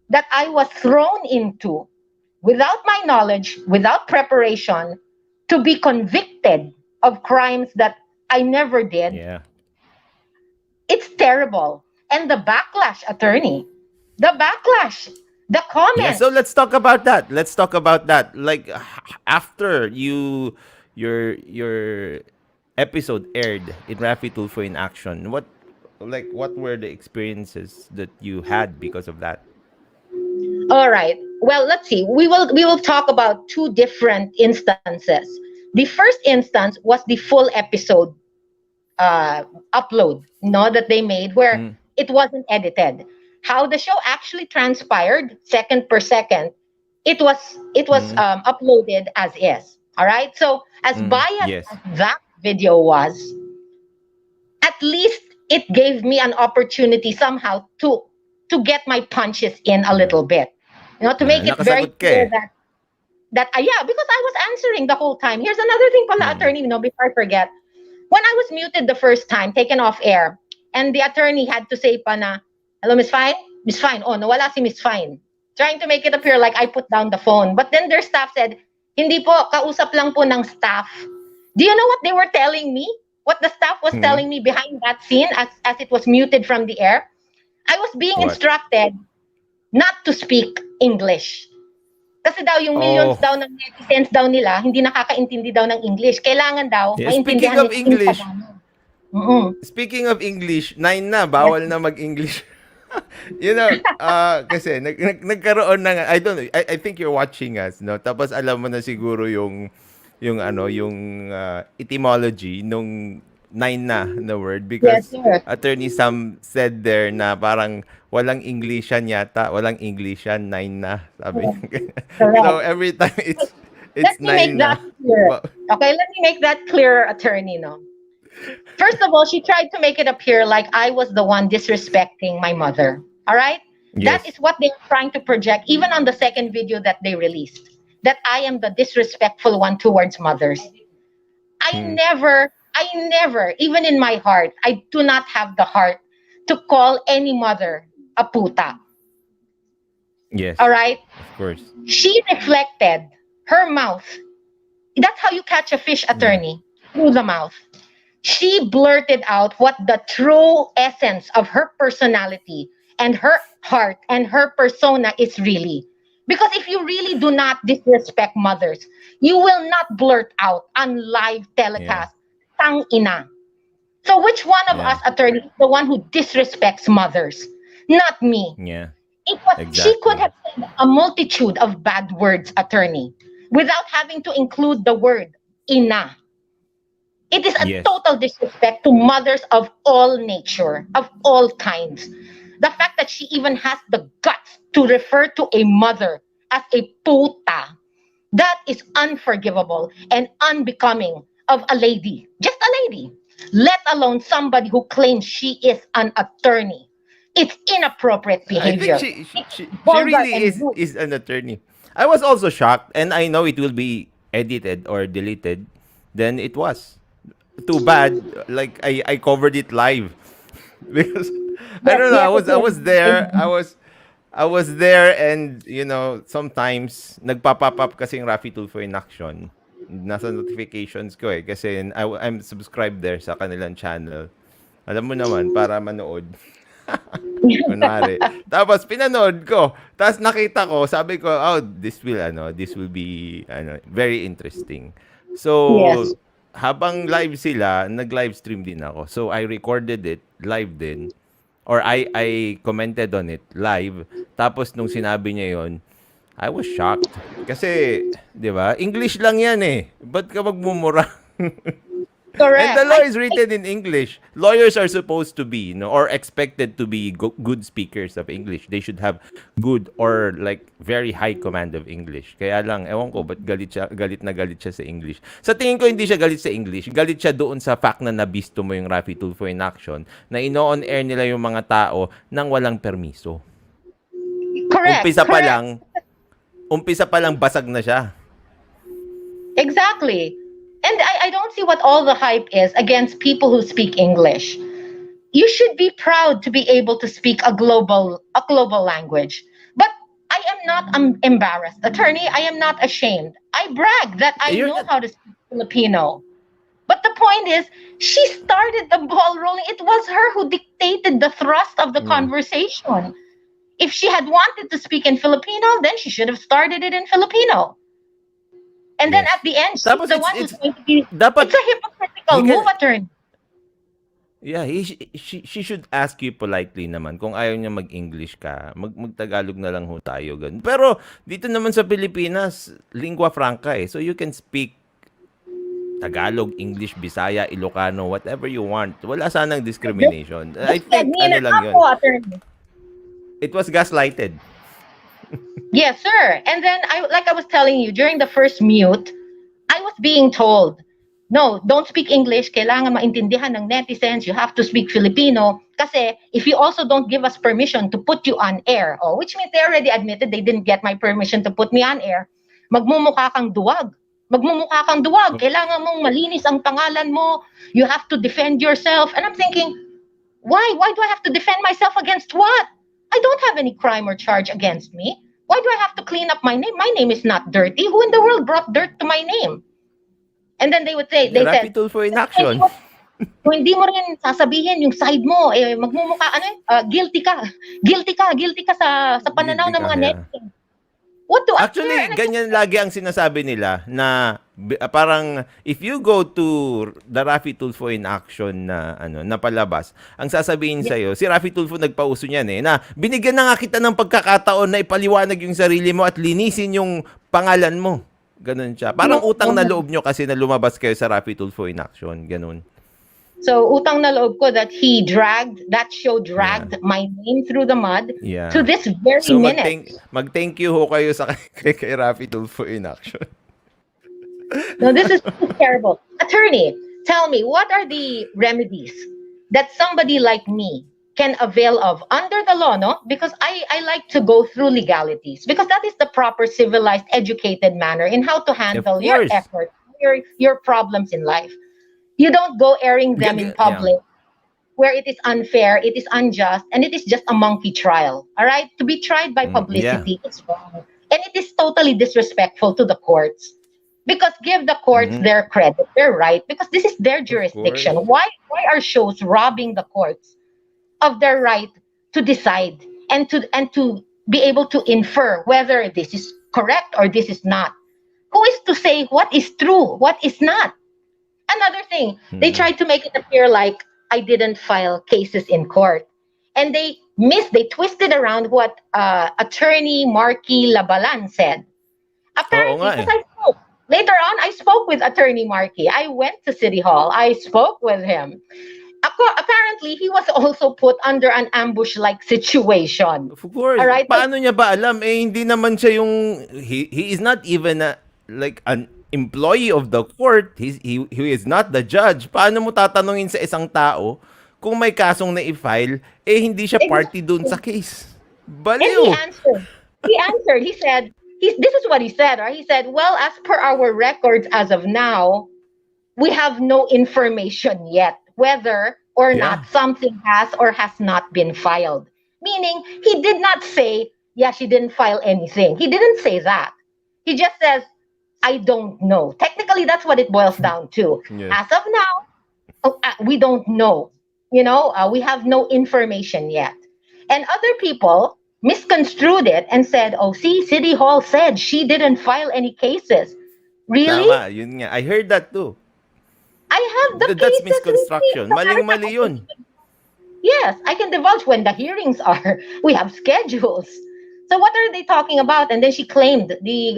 that I was thrown into without my knowledge, without preparation, to be convicted of crimes that I never did, Yeah. it's terrible. And the backlash, attorney, the backlash, the Yeah, so comments. let's talk about that. Let's talk about that. Like after your episode aired in Rafi Tulfo in action, what were the experiences that you had because of that? All right. Well, let's see. We will talk about two different instances. The first instance was the full episode uh, upload, that they made where Mm, it wasn't edited. How the show actually transpired, second per second, it was mm, uploaded as is. All right. So as mm, biased yes. as that video was, at least it gave me an opportunity somehow to get my punches in a Yeah. little bit. To make it very Nakasagot ka clear eh. that yeah, because I was answering the whole time. Here's another thing pala, Mm, attorney, before I forget. When I was muted the first time, taken off air, and the attorney had to say pa na, "Hello, Miss Fine? Miss Fine, oh, nawala si Miss Fine." Trying to make it appear like I put down the phone. But then their staff said, "Hindi po, kausap lang po ng staff." Do you know what they were telling me? What the staff was mm, telling me behind that scene as it was muted from the air? I was being what? instructed not to speak English. Kasi daw yung millions Oh, daw ng netizens daw nila, hindi nakakaintindi daw ng English. Kailangan daw yeah. Speaking maintindihan of nila in English, Tagalog. Mm-mm. speaking of English, nine na, Yes. bawal na mag-English. Kasi nagkaroon ng I don't know, I think you're watching us, no? Tapos alam mo na siguro yung etymology nung nine na word Yes, because sir. Attorney Sam said there na parang walang Englishan yata, walang Englishan, nine na, sabi Yes. niya. So Correct. every time it's Let me make nine that na. clear. Ba- Okay, let me make that clear, attorney, no? First of all, she tried to make it appear like I was the one disrespecting my mother. All right? That Yes. is what they're trying to project, even on the second video that they released. That I am the disrespectful one towards mothers. Hmm. I never, even in my heart, I do not have the heart to call any mother a puta. All Yes. right? Of course. She reflected her mouth. That's how you catch a fish, Yeah. attorney, through the mouth. She blurted out what the true essence of her personality and her heart and her persona is really. Because if you really do not disrespect mothers, you will not blurt out on live Yeah. telecast, tang ina. So which one of Yeah. us, attorney, is the one who disrespects mothers? Not me. Yeah. It was she could Exactly. have said a multitude of bad words, attorney, without having to include the word ina. It is a Yes. total disrespect to mothers of all nature, of all kinds. The fact that she even has the guts to refer to a mother as a puta, that is unforgivable and unbecoming of a lady, just a lady, let alone somebody who claims she is an attorney. It's inappropriate I think behavior. It's she vulgar really and rude. is an attorney. I was also shocked, and I know it will be edited or deleted. Then it was too bad. Like I covered it live because I Yes, don't know. yes, I it was there. is. I was there, and sometimes nagpa-pop up kasi yung Rafi Tulfo in action. Nasa notifications ko eh kasi I'm subscribed there sa kanilang channel. Alam mo naman para manood. Kunwari. Tapos pinanood ko. Tapos nakita ko, sabi ko, oh, this will be very interesting. Yes. So, habang live sila, nag-live stream din ako. So, I recorded it live din. Or I commented on it live. Tapos nung sinabi niya yon, I was shocked. Kasi, 'di ba? English lang 'yan eh. Ba't ka magmumura? And the Correct. law is written in English. Lawyers are supposed to be, or expected to be good speakers of English. They should have good or like very high command of English. Kaya lang, ewan ko, ba't galit siya sa English. Sa tingin ko, hindi siya galit sa English. Galit siya doon sa fact na nabisto mo yung Rafi Tulfo in action, na ino-on air nila yung mga tao nang walang permiso. Correct. Umpisa pa Correct. lang, basag na siya. Exactly. And I don't see what all the hype is against people who speak English. You should be proud to be able to speak a global language. But I am not embarrassed. Attorney, I am not ashamed. I brag that I You're know not, how to speak Filipino. But the point is, she started the ball rolling. It was her who dictated the thrust of the yeah, conversation. If she had wanted to speak in Filipino, then she should have started it in Filipino. And then at yes. the end, she's Tapos the one who's it's, going to be. It's dapat, a he hypocritical move, can, attorney. yeah, she should ask you politely naman kung ayaw niya mag-English ka, mag-Tagalog na lang ho tayo ganun. Pero dito naman sa Pilipinas, lingua franca eh. So you can speak Tagalog, English, Bisaya, Ilocano, whatever you want. Wala sanang Just, discrimination. I just said think me in ano an lang 'yun. apple, attorney. It was gaslighted. Yes, sir. And then like I was telling you, during the first mute, I was being told, no, don't speak English. Kailangan maintindihan ng netizens. You have to speak Filipino. Kasi if you also don't give us permission to put you on air, which means they already admitted they didn't get my permission to put me on air, magmumukha kang duwag. Magmumukha kang duwag. Kailangan mong malinis ang pangalan mo. You have to defend yourself. And I'm thinking, why? Why do I have to defend myself against what? I don't have any crime or charge against me. Why do I have to clean up my name? My name is not dirty. Who in the world brought dirt to my name? And then they Rapi said, Tulfo in hindi action. mo, kung hindi mo rin sasabihin yung side mo, magmumukha, guilty ka. Guilty ka sa pananaw Guilty ng ka, mga yeah. netizens. What do I care? Actually, And I just, ganyan lagi ang sinasabi nila na parang if you go to the Rafi Tulfo in action na palabas, ang sasabihin sa si Rafi Tulfo nagpauso niyan na binigyan na nga kita ng pagkakataon na ipaliwanag yung sarili mo at linisin yung pangalan mo. Ganun siya. Parang utang na loob nyo kasi na lumabas kayo sa Rafi Tulfo in action. Ganun. so utang na loob ko that that show dragged my name through the mud to Yeah. this very So minute. mag-thank you ho kayo sa kay Rafi Tulfo in action. No, this is terrible. Attorney, Tell me, what are the remedies that somebody like me can avail of under the law, no? Because I like to go through legalities because that is the proper civilized, educated manner in how to Of handle your course. effort, your problems in life. You don't go airing them in Yeah. public where it is unfair, it is unjust, and it is just a monkey trial. All right? To be tried by Yeah. publicity, it's wrong. And it is totally disrespectful to the courts. Because give the courts Mhm. their credit, their right, because this is their Of jurisdiction. course. Why are shows robbing the courts of their right to decide and to be able to infer whether this is correct or this is not? Who is to say what is true, what is not? Another thing, they Mhm. tried to make it appear like I didn't file cases in court. And they twisted around what attorney Marky Labalan said. Oo Apparently, nga because eh. I spoke. Later on, I spoke with attorney Marky. I went to City Hall. I spoke with him. Apparently, he was also put under an ambush-like situation. Of All course. right? But Paano niya ba alam? Eh, hindi naman siya yung... He is not even like an employee of the court. He is not the judge. Paano mo tatanungin sa isang tao kung may kasong na-file, eh hindi siya party dun sa exactly. case? And he Baliw! answered. He answered. He said, this is what he said. Right? He said, well, as per our records as of now, we have no information yet whether or Yeah. not something has or has not been filed. Meaning, he did not say, yeah, she didn't file anything. He didn't say that. He just says, I don't know. Technically, that's what it boils down to. Yes. As of now, we don't know. We have no information yet. And other people misconstrued it and said, oh, see, City Hall said she didn't file any cases. Really? Tama, yun nga. I heard that too. I have the That's cases with me. As misconstruction. a matter of fact, Maling-mali yun. yes, I can divulge when the hearings are. We have schedules. So what are they talking about? And then she claimed the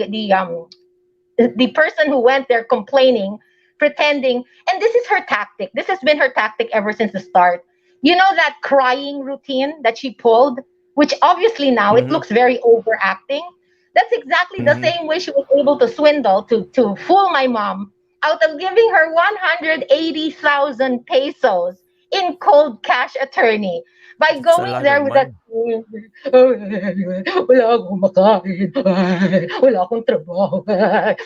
person who went there complaining, pretending, and this is her tactic. This has been her tactic ever since the start. You know that crying routine that she pulled, which obviously now it Mhm. looks very overacting. That's exactly the Mhm. same way she was able to swindle to fool my mom out of giving her 180,000 pesos in cold cash, attorney, by That's a going lot there of with that money. wala akong makain, wala akong trabaho.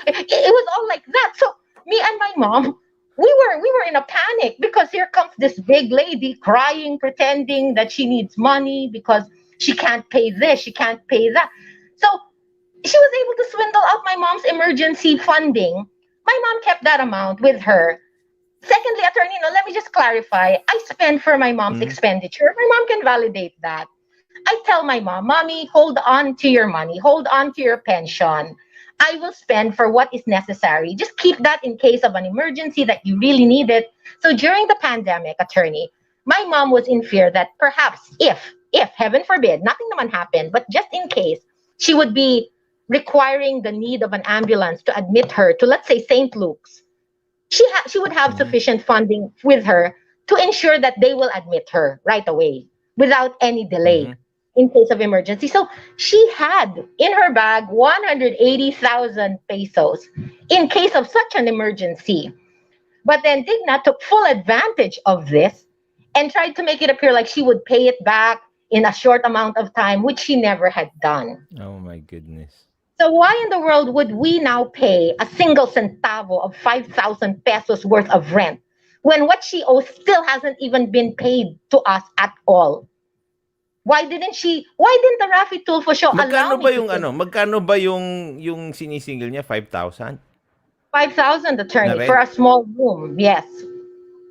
It was all like that. So me and my mom, we were in a panic because here comes this big lady crying, pretending that she needs money because she can't pay this, she can't pay that. So she was able to swindle out my mom's emergency funding. My mom kept that amount with her. Secondly, attorney, no, let me just clarify. I spend for my mom's Mhm. expenditure. My mom can validate that. I tell my mom, Mommy, hold on to your money, hold on to your pension. I will spend for what is necessary. Just keep that in case of an emergency that you really need it. So during the pandemic, attorney, my mom was in fear that perhaps if heaven forbid, nothing naman happened, but just in case, she would be requiring the need of an ambulance to admit her to, let's say, St. Luke's. She would have Mhm. sufficient funding with her to ensure that they will admit her right away without any delay Mhm. in case of emergency. So she had in her bag 180,000 pesos in case of such an emergency. But then Digna took full advantage of this and tried to make it appear like she would pay it back in a short amount of time, which she never had done. Oh my goodness. So why in the world would we now pay a single centavo of 5,000 pesos worth of rent when what she owes still hasn't even been paid to us at all? Why didn't the Rafi Tulfo show allow me to pay Magkano ba yung sinisingil niya? 5,000 5,000, na attorney, for rent? a small room? Yes.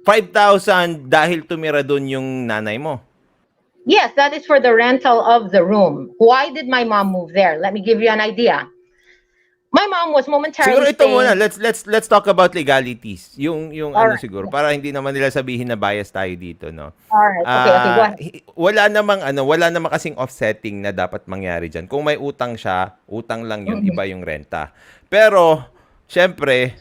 5,000 dahil tumira dun yung nanay mo. Yes, that is for the rental of the room. Why did my mom move there? Let me give you an idea. My mom was Siguro momentarily ito muna, staying. let's talk about legalities. Yung All ano right. siguro para hindi naman nila sabihin na bias tayo dito, no. All right. Okay, okay, go ahead. Wala namang kasing offsetting na dapat mangyari diyan. Kung may utang siya, utang lang 'yun, Mhm. iba yung renta. Pero syempre,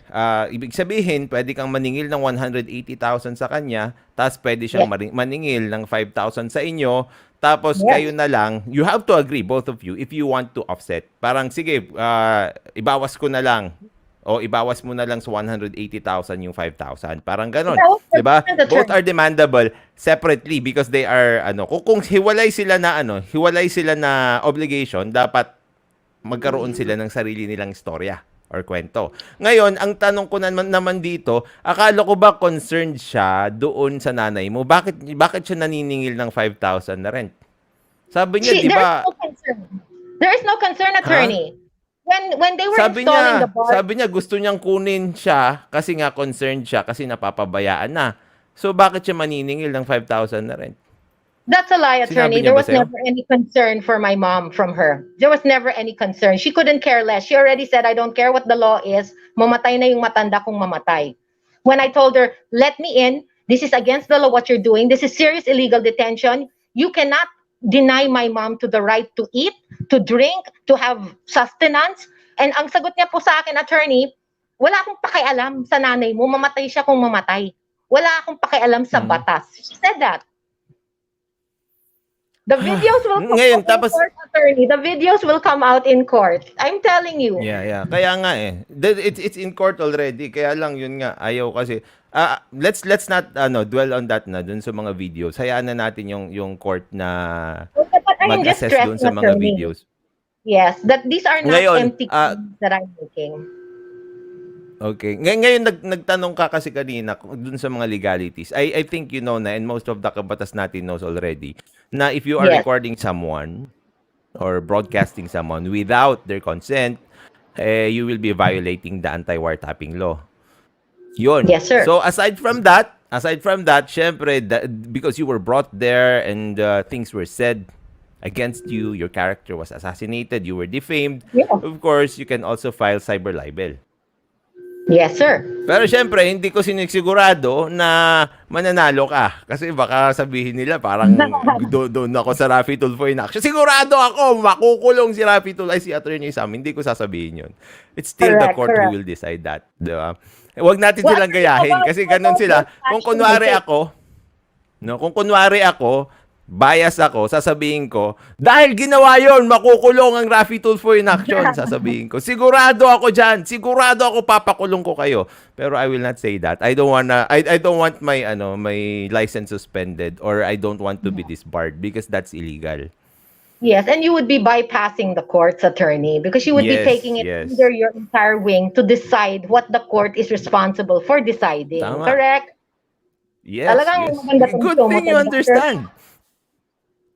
ibig sabihin, pwede kang maningil ng 180,000 sa kanya, tapos pwede siyang Yes. maningil ng 5,000 sa inyo, tapos kayo Yes. na lang, you have to agree, both of you, if you want to offset. Parang, sige, ibawas ko na lang. O ibawas mo na lang sa 180,000 yung 5,000. Parang ganon. That was the 'Di ba? different Both attorney. are demandable separately because they are kung hiwalay sila na obligation, dapat magkaroon sila ng sarili nilang istorya or kwento. Ngayon, ang tanong ko naman dito, akala ko ba concerned siya doon sa nanay mo? Bakit siya naniningil ng 5,000 na rent? Sabi niya, 'di There is ba? no concern. There is no concern, Ha? attorney. When they were installing the bar, Sabi niya gusto niyang kunin siya kasi nga concerned siya kasi napapabayaan na. So bakit siya maniningil ng 5,000 na rent? that's a lie, Sinabi attorney. niya There ba was sa'yo? never any concern for my mom from her. There was never any concern. She couldn't care less. She already said, I don't care what the law is. Mamatay na yung matanda kung mamatay. When I told her, let me in, this is against the law what you're doing. This is serious illegal detention. You cannot deny my mom to the right to eat, to drink, to have sustenance. And ang sagot niya po sa akin, attorney, wala akong pakialam sa nanay mo, mamatay siya kung mamatay. Wala akong pakialam sa batas. She said that. The videos will come Ngayon, out in tapos court, attorney. The videos will come out in court. I'm telling you. yeah. Kaya nga eh. It's in court already. Kaya lang yun nga ayaw kasi let's not dwell on that na dun sa mga videos. Hayaan na natin yung court na Okay, but I am just mag-assess dun sa stressing, mga attorney. videos. Yes, that these are not Ngayon, empty claims that I'm making. okay. Ngayon nagtanong ka kasi kanina dun sa mga legalities. I think you know na, and most of the kabatas natin knows already, na if you are Yes. recording someone or broadcasting someone without their consent, you will be violating the anti-wiretapping law. Yun. Yes, sir. So aside from that, syempre, because you were brought there and things were said against you, your character was assassinated, you were defamed, Yeah. of course, you can also file cyber libel. Yes, sir. Pero syempre, hindi ko sinisigurado na mananalo ka. Kasi baka sabihin nila parang doon ako sa Raffy Tulfo in action. Sigurado ako, makukulong si Raffy Tulfo, ay si Attorney Sam. Hindi ko sasabihin yun. It's still the court who will decide that. Diba? Huwag natin Well, silang gayahin. Kasi ganun sila. Kung kunwari ako, bias ako, sasabihin ko, dahil ginawa yon, makukulong ang Raffy Tulfo in action, sasabihin ko. Sigurado ako dyan. Sigurado ako papakulong ko kayo. Pero I will not say that. I don't want my license suspended or I don't want to be disbarred because that's illegal. Yes, and you would be bypassing the court's attorney because you would be taking it under your entire wing to decide what the court is responsible for deciding. Tama. Correct? Yes. Talagang maganda tong Good show mo, thing you Dr. understand.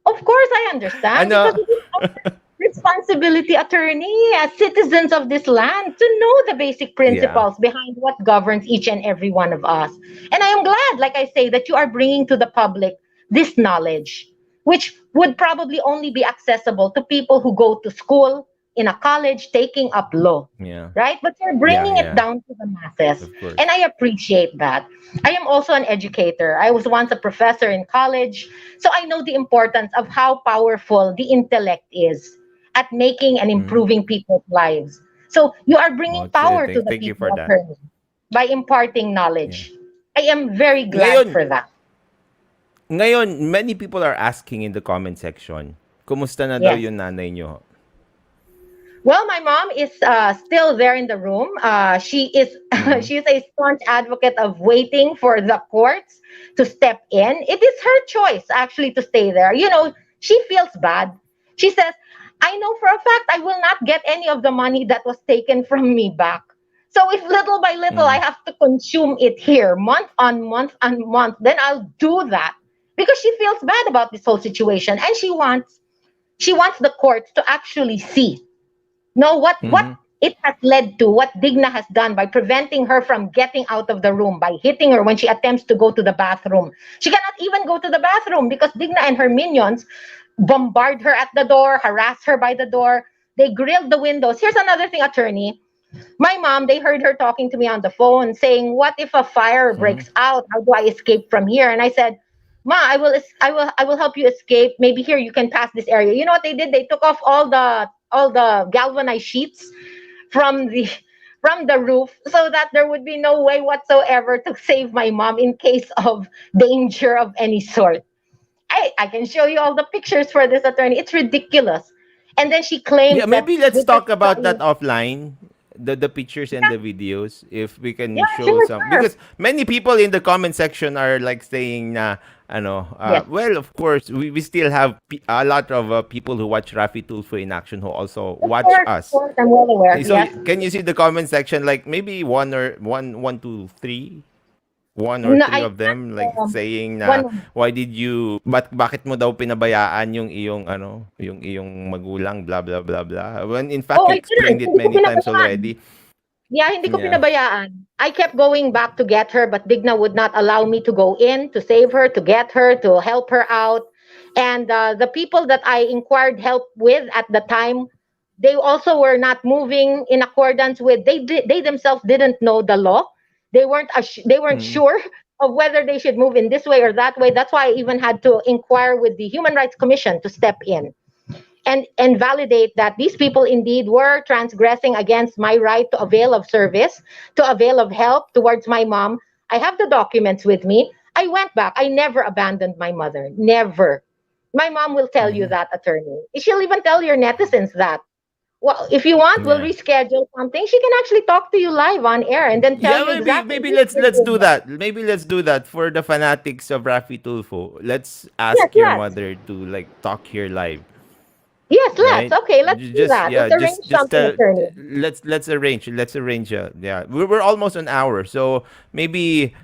Of course, I understand. Ano? Because it is our responsibility, attorney, as citizens of this land, to know the basic principles behind what governs each and every one of us. And I am glad, like I say, that you are bringing to the public this knowledge, which would probably only be accessible to people who go to school, in a college, taking up law. Yeah. Right? But you're bringing it down to the masses. Of course. And I appreciate that. I am also an educator. I was once a professor in college. So I know the importance of how powerful the intellect is at making and improving people's lives. So you are bringing power to the Thank you people, for that. attorney, by imparting knowledge. I am very glad for that. Ngayon, many people are asking in the comment section, kumusta na daw yung nanay nyo? Well, my mom is still there in the room. She is she's a staunch advocate of waiting for the courts to step in. It is her choice actually to stay there. You know, she feels bad. She says, "I know for a fact I will not get any of the money that was taken from me back. So if little by little I have to consume it here, month on month on month, then I'll do that." Because she feels bad about this whole situation, and she wants the courts to actually see what it has led to, what Digna has done by preventing her from getting out of the room, by hitting her when she attempts to go to the bathroom. She cannot even go to the bathroom because Digna and her minions bombard her at the door, harass her by the door. They grilled the windows. Here's another thing, attorney. My mom, they heard her talking to me on the phone saying, "What if a fire breaks out? How do I escape from here?" And I said, "Ma, I will help you escape. Maybe here you can pass this area." You know what they did? They took off all the galvanized sheets from the roof so that there would be no way whatsoever to save my mom in case of danger of any sort. I can show you all the pictures for this, attorney. It's ridiculous. And then she claims maybe let's with talk her about son- that offline. the pictures and the videos, if we can Yeah, show sure, some, sure. because many people in the comment section are like saying na Yes. well, of course we still have a lot of people who watch Rafi Tulfo in action who also watch Of us. course, I'm well aware. So Yes. can you see the comment section, like maybe one, two, three, one or No, three I of them like saying na one. why did you bakit mo daw pinabayaan yung iyong yung iyong magulang, blah blah blah blah, when in fact Oh, you I didn't. explained it Hindi ko many times pinabayaan. already. Yeah, hindi ko Yeah. pinabayaan. I kept going back to get her, but Digna would not allow me to go in to save her, to get her, to help her out. And the people that I inquired help with at the time, they also were not moving in accordance with. They themselves didn't know the law. They weren't Mm. sure of whether they should move in this way or that way. That's why I even had to inquire with the Human Rights Commission to step in and validate that these people indeed were transgressing against my right to avail of service, to avail of help towards my mom. I have the documents with me. I went back. I never abandoned my mother. Never. My mom will tell you Mhm. that, attorney. She'll even tell your netizens that. Well, if you want, we'll Yeah. reschedule something. She can actually talk to you live on air and then tell Yeah, you maybe exactly maybe who let's did do what. that. Maybe let's do that for the fanatics of Rafi Tulfo. Let's Yes, ask your let's. mother to like talk here live, Yes, let's. right? Okay, let's do Just that. yeah, Let's arrange just something, attorney. let's arrange. Yeah, we're almost an hour, so maybe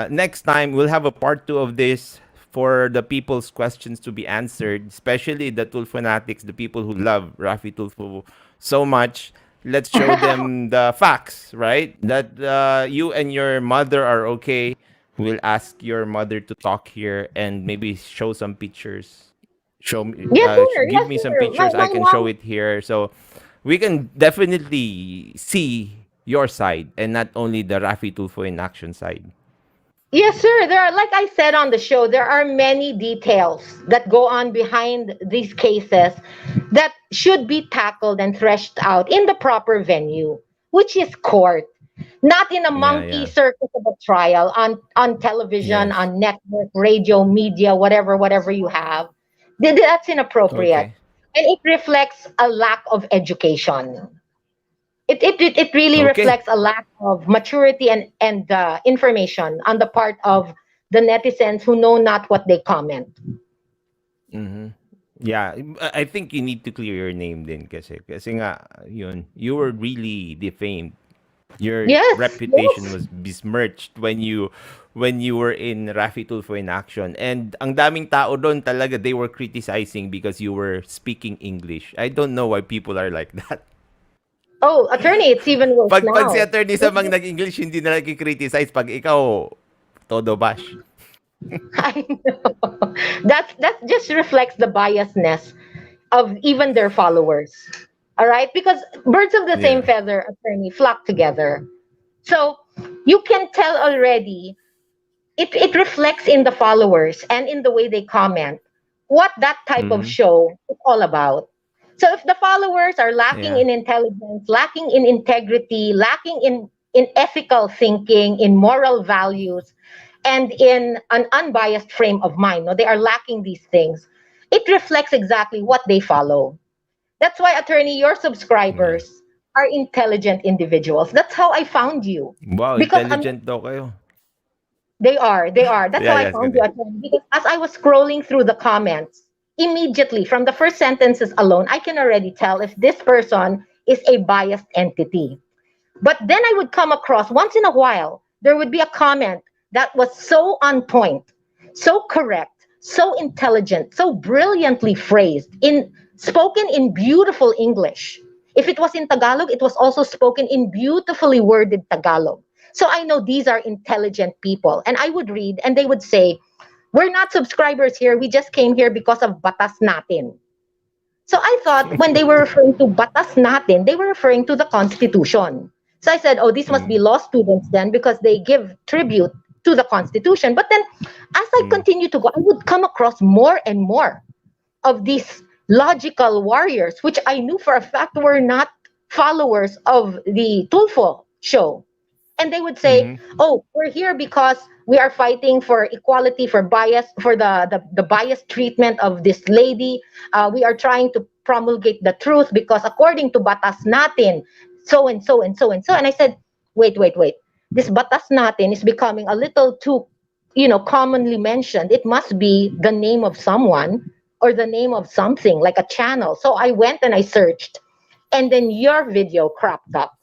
next time we'll have a part two of this for the people's questions to be answered, especially the Tulfo fanatics, the people who love Rafi Tulfo so much. Let's show them the facts, right? That you and your mother are okay. We'll ask your mother to talk here and maybe show some pictures. Show me, Yes, sir. give Yes, me some sir. pictures. I My can show mom. it here, so we can definitely see your side and not only the Rafi Tulfo in action side. Yes, sir. There are, like I said on the show, there are many details that go on behind these cases that should be tackled and threshed out in the proper venue, which is court, not in a Yeah, monkey yeah, circus of a trial on television, yes. on network, radio, media, whatever you have. That's inappropriate, Okay, and it reflects a lack of education. It really okay. reflects a lack of maturity and information on the part of the netizens who know not what they comment. Mm-hmm. Yeah, I think you need to clear your name din kasi nga yun, you were really defamed. Your Yes, reputation yes. was besmirched when you were in Rafi Tulfo in action. And ang daming tao doon talaga, they were criticizing because you were speaking English. I don't know why people are like that. Oh, attorney, it's even worse Pag si now. attorney sa mang nag-English, hindi na nag-criticize. Pag ikaw, todo bash. I know. That just reflects the biasness of even their followers. All right, because birds of the same Yeah. feather, attorney, flock together. So you can tell already it reflects in the followers and in the way they comment what that type of Mm-hmm. show is all about. So if the followers are lacking Yeah. in intelligence, lacking in integrity, lacking in ethical thinking, in moral values, and in an unbiased frame of mind, no, they are lacking these things. It reflects exactly what they follow. That's why, attorney, your Yeah. subscribers are intelligent individuals. That's how I found you. Wow, Because intelligent daw kayo. they are. They are. That's Yeah, how I yes, found you good. at home. Because as I was scrolling through the comments, immediately from the first sentences alone, I can already tell if this person is a biased entity. But then I would come across, once in a while, there would be a comment that was so on point, so correct, so intelligent, so brilliantly phrased, in spoken in beautiful English. If it was in Tagalog, it was also spoken in beautifully worded Tagalog. So I know these are intelligent people. And I would read and they would say, we're not subscribers here. We just came here because of BATASnatin. So I thought when they were referring to BATASnatin, they were referring to the Constitution. So I said, oh, these must be Mm. law students then because they give tribute to the Constitution. But then as I Mm. continued to go, I would come across more and more of these logical warriors, which I knew for a fact were not followers of the Tulfo show. And they would say, Mm-hmm. oh, we're here because we are fighting for equality, for bias, for the biased treatment of this lady. We are trying to promulgate the truth because according to Batas Natin, so and so and so and so. And I said, wait, wait, wait. This batas natin is becoming a little too, commonly mentioned. It must be the name of someone or the name of something like a channel. So I went and I searched, and then your video cropped up,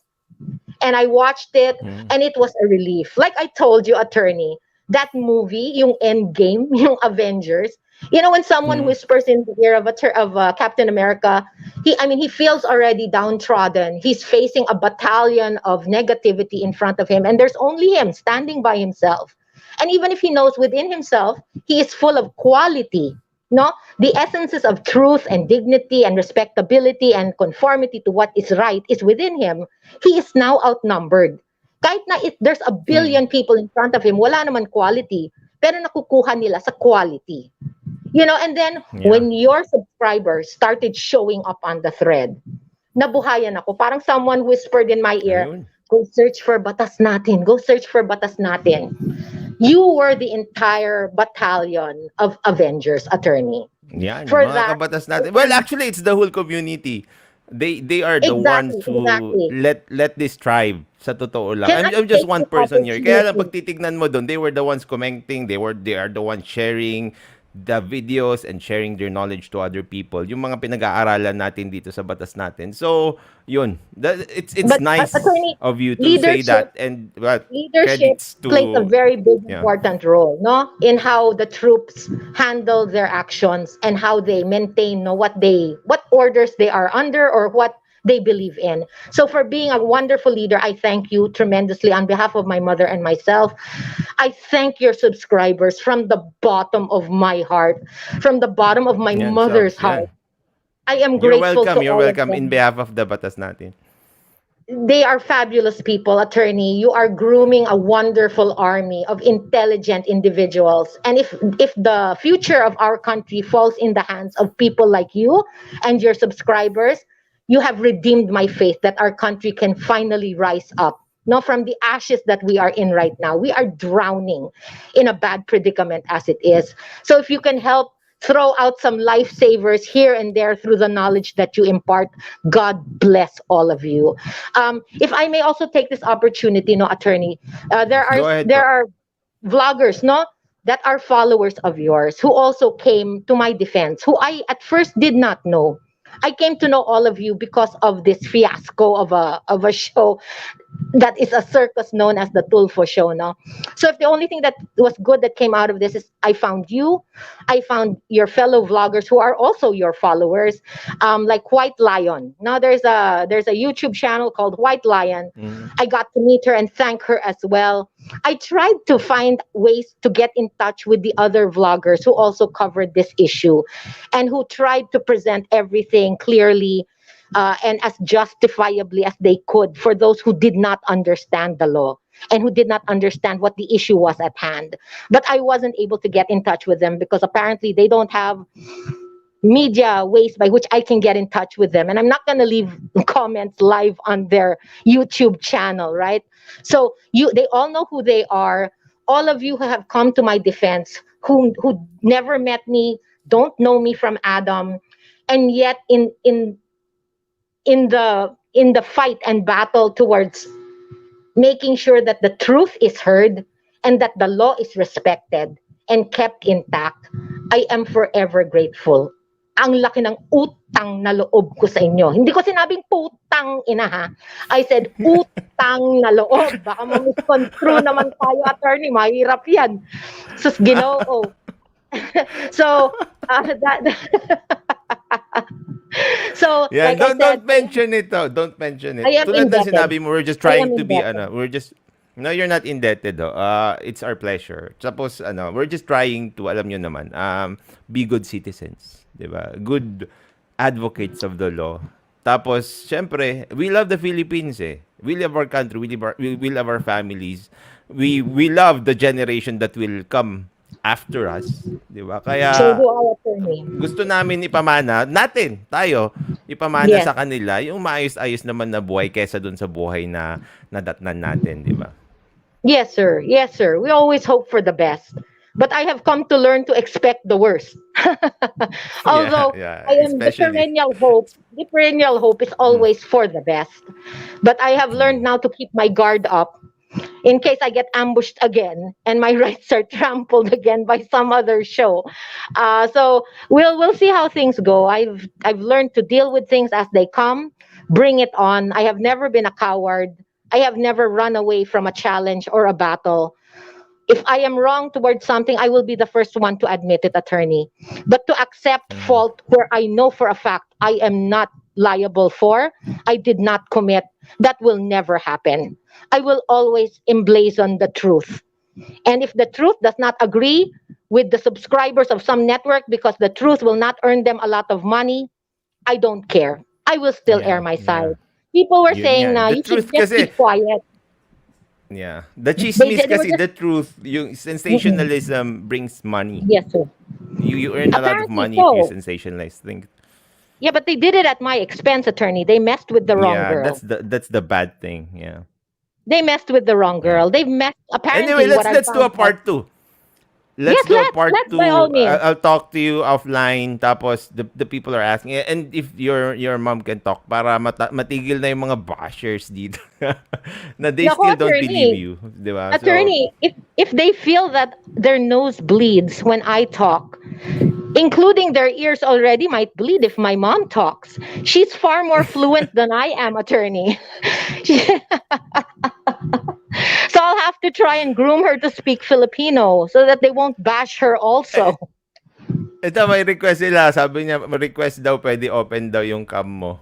and I watched it, and it was a relief. Like I told you, attorney, that movie, yung Endgame, yung Avengers. When someone whispers in the ear of Captain America, he feels already downtrodden. He's facing a battalion of negativity in front of him, and there's only him standing by himself. And even if he knows within himself, he is full of quality. No, the essences of truth and dignity and respectability and conformity to what is right is within him. He is now outnumbered. Kahit na there's a billion people in front of him, wala naman quality, pero nakukuha nila sa quality. And then when your subscribers started showing up on the thread, nabuhayan ako. Parang someone whispered in my ear, Ayun. go search for batas natin. Go search for batas natin. You were the entire battalion of Avengers, attorney. Yan, For mga that, kabatas natin. Well, actually, it's the whole community. They are the ones who exactly. let this thrive. Sa totoo lang. Can I I'm just take one this person here. Kaya lang opportunity? pag titignan mo doon, they were the ones commenting, they are the ones sharing the videos and sharing their knowledge to other people. Yung mga pinag-aaralan natin dito sa batas natin. So, yun. It's But nice attorney, of you to say leadership that, and well, leadership credits plays a to very big yeah. important role, no, in how the troops handle their actions and how they maintain, no, what orders they are under or what they believe in. So for being a wonderful leader, I thank you tremendously on behalf of my mother and myself. I thank your subscribers from the bottom of my heart, from the bottom of my Yan, mother's subs. heart. Yan. I am grateful to You're all of welcome in them. behalf of the batas natin. They are fabulous people, attorney. You are grooming a wonderful army of intelligent individuals. And if the future of our country falls in the hands of people like you and your subscribers, you have redeemed my faith that our country can finally rise up. No, from the ashes that we are in right now. We are drowning in a bad predicament as it is. So if you can help throw out some lifesavers here and there through the knowledge that you impart, God bless all of you. If I may also take this opportunity, no, attorney, there are Go ahead there po. are vloggers, no, that are followers of yours who also came to my defense, who I at first did not know. I came to know all of you because of this fiasco of a show that is a circus known as the Tulfo show, no? So if the only thing that was good that came out of this is I found you, I found your fellow vloggers who are also your followers, like White Lion. Now there's a YouTube channel called White Lion. I got to meet her and thank her as well. I tried to find ways to get in touch with the other vloggers who also covered this issue and who tried to present everything clearly, and as justifiably as they could for those who did not understand the law and who did not understand what the issue was at hand. But I wasn't able to get in touch with them because apparently they don't have media ways by which I can get in touch with them. And I'm not going to leave comments live on their YouTube channel, right? So they all know who they are. All of you who have come to my defense, who never met me, don't know me from Adam, and yet in the fight and battle towards making sure that the truth is heard and that the law is respected and kept intact, I am forever grateful. Ang laki ng utang na loob ko sa inyo. Hindi ko sinabing putang ina, ha. I said utang na loob. Baka ma-misconstrue naman tayo, attorney. Mahirap yan. Sus, Ginoo. So, that so, Yeah, like I said, don't mention it though. Don't mention it. I am Tulad ng indebted. sinabi mo, we're just I am trying to be indebted. we're just no, you're not indebted though. It's our pleasure. Tapos we're just trying to alam niyo naman, be good citizens, 'di ba? Good advocates of the law. Tapos, syempre, we love the Philippines eh. We love our country, we love our families. We love the generation that will come after us, 'di ba? So Kaya do our attorney. gusto namin ipamana tayo ipamana Yes. sa kanila yung maayos-ayos naman na buhay kesa dun sa buhay na nadatnan natin, di ba? Yes, sir. Yes, sir. We always hope for the best. But I have come to learn to expect the worst. Yeah, Although yeah, I am especially. the perennial hope is Mm, always for the best. But I have learned mm, now to keep my guard up in case I get ambushed again and my rights are trampled again by some other show. So we'll see how things go. I've learned to deal with things as they come, bring it on. I have never been a coward. I have never run away from a challenge or a battle. If I am wrong towards something, I will be the first one to admit it, attorney. But to accept mm. fault where I know for a fact I am not liable for, I did not commit, that will never happen. I will always emblazon the truth. And if the truth does not agree with the subscribers of some network because the truth will not earn them a lot of money, I don't care. I will still air Yeah, my yeah. side. People were Yun saying, nga. nah, The you should truth just kasi, keep quiet. yeah. The They, chismis they were kasi, just, the truth, yung mm-mm. sensationalism brings money. Yes, sir. You earn a lot of Apparently money if you so. sensationalize things. Yeah, but they did it at my expense, attorney. They messed with the wrong Yeah, girl. that's the bad thing. Yeah. They messed with the wrong Yeah. girl. They've messed, Anyway, apparently, what I let's do a found out. part 2. Let's Yes, do a part let's by all 2. means. I'll talk to you offline. Tapos the people are asking, and if your mom can talk para matigil na yung mga bashers dito. Na they Nako, still don't believe attorney. you, 'di ba? So, Attorney, if they feel that their nose bleeds when I talk, including their ears already might bleed if my mom talks. She's far more fluent than I am, attorney. So I'll have to try and groom her to speak Filipino so that they won't bash her also. ito may request sila. Sabi niya, request daw pwede open daw yung cam mo.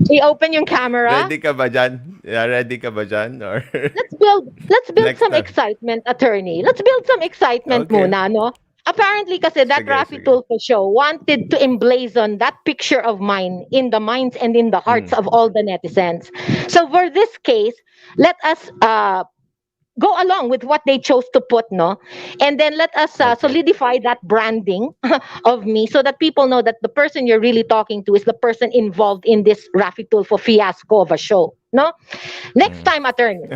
I-open yung camera. Ready ka ba dyan? Yeah, ready ka ba dyan? Or Let's build next some time? excitement, attorney. Let's build some excitement Okay. muna, no? Apparently kasi that Sige, Rafi sige. Tulfo show wanted to emblazon that picture of mine in the minds and in the hearts Mm. of all the netizens. So for this case, let us go along with what they chose to put, no? And then let us Okay. solidify that branding of me so that people know that the person you're really talking to is the person involved in this Rafi Tulfo fiasco of a show, no? Next Mm. time, attorney,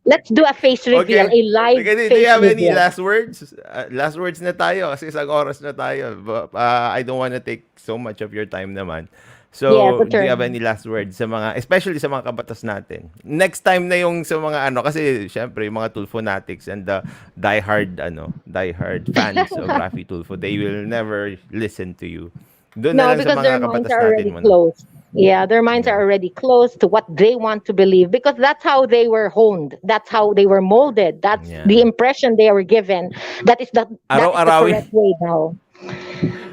let's do a face reveal, Okay. a live Okay, do you face have any reveal. last words? Last words na tayo kasi isang oras na tayo. I don't want to take so much of your time naman. Yes, So, do you have attorney. any last words sa mga, especially sa mga kabatas natin? Next time na yung sa mga ano, kasi syempre yung mga Tulfo fanatics and the diehard fans of Rafi Tulfo, they will never listen to you. Doon na No, lang sa because their mga minds kabatas are natin already mo na. closed. Yeah, their minds are Yeah. already closed to what they want to believe because that's how they were honed. That's how they were molded. That's the Yeah. impression they were given. That is the Araw-arawin. correct way now.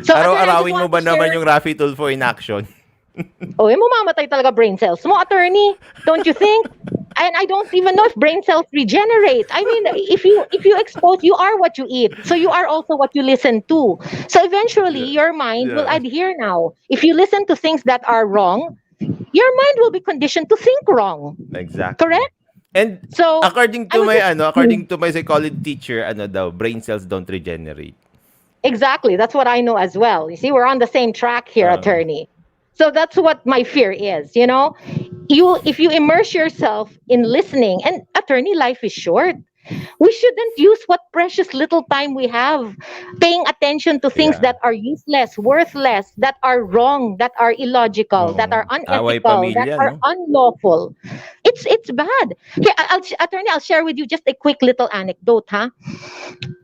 So, attorney, I just Araw-arawin mo want to ba naman share. yung Rafi Tulfo in action? Oh, mamamatay talaga brain cells mo, attorney. Don't you think? And I don't even know if brain cells regenerate. I mean, if you expose, you are what you eat. So you are also what you listen to. So eventually, Yeah. your mind will Yeah. adhere now. If you listen to things that are wrong, your mind will be conditioned to think wrong. Exactly. Correct? And So I would just according to my psychology teacher, daw, brain cells don't regenerate. exactly. That's what I know as well. You see, we're on the same track here, Uh, attorney. So that's what my fear is, you know? If you immerse yourself in listening, and attorney, life is short. We shouldn't use what precious little time we have paying attention to things yeah. that are useless, worthless, that are wrong, that are illogical, that are Oo. Away unethical, that pamilya, are no? unlawful. It's bad. Here, attorney, I'll share with you just a quick little anecdote, huh?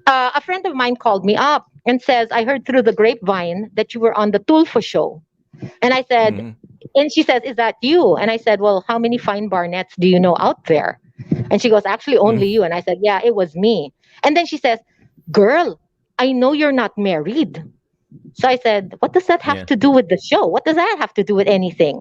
A friend of mine called me up and says, I heard through the grapevine that you were on the Tulfo show. And I said, Mhm. and she says, is that you? And I said, well, how many fine Barnetts do you know out there? And she goes, actually, Mm. only you. And I said, yeah, it was me. And then she says, girl, I know you're not married. So I said, what does that have Yeah. to do with the show? What does that have to do with anything?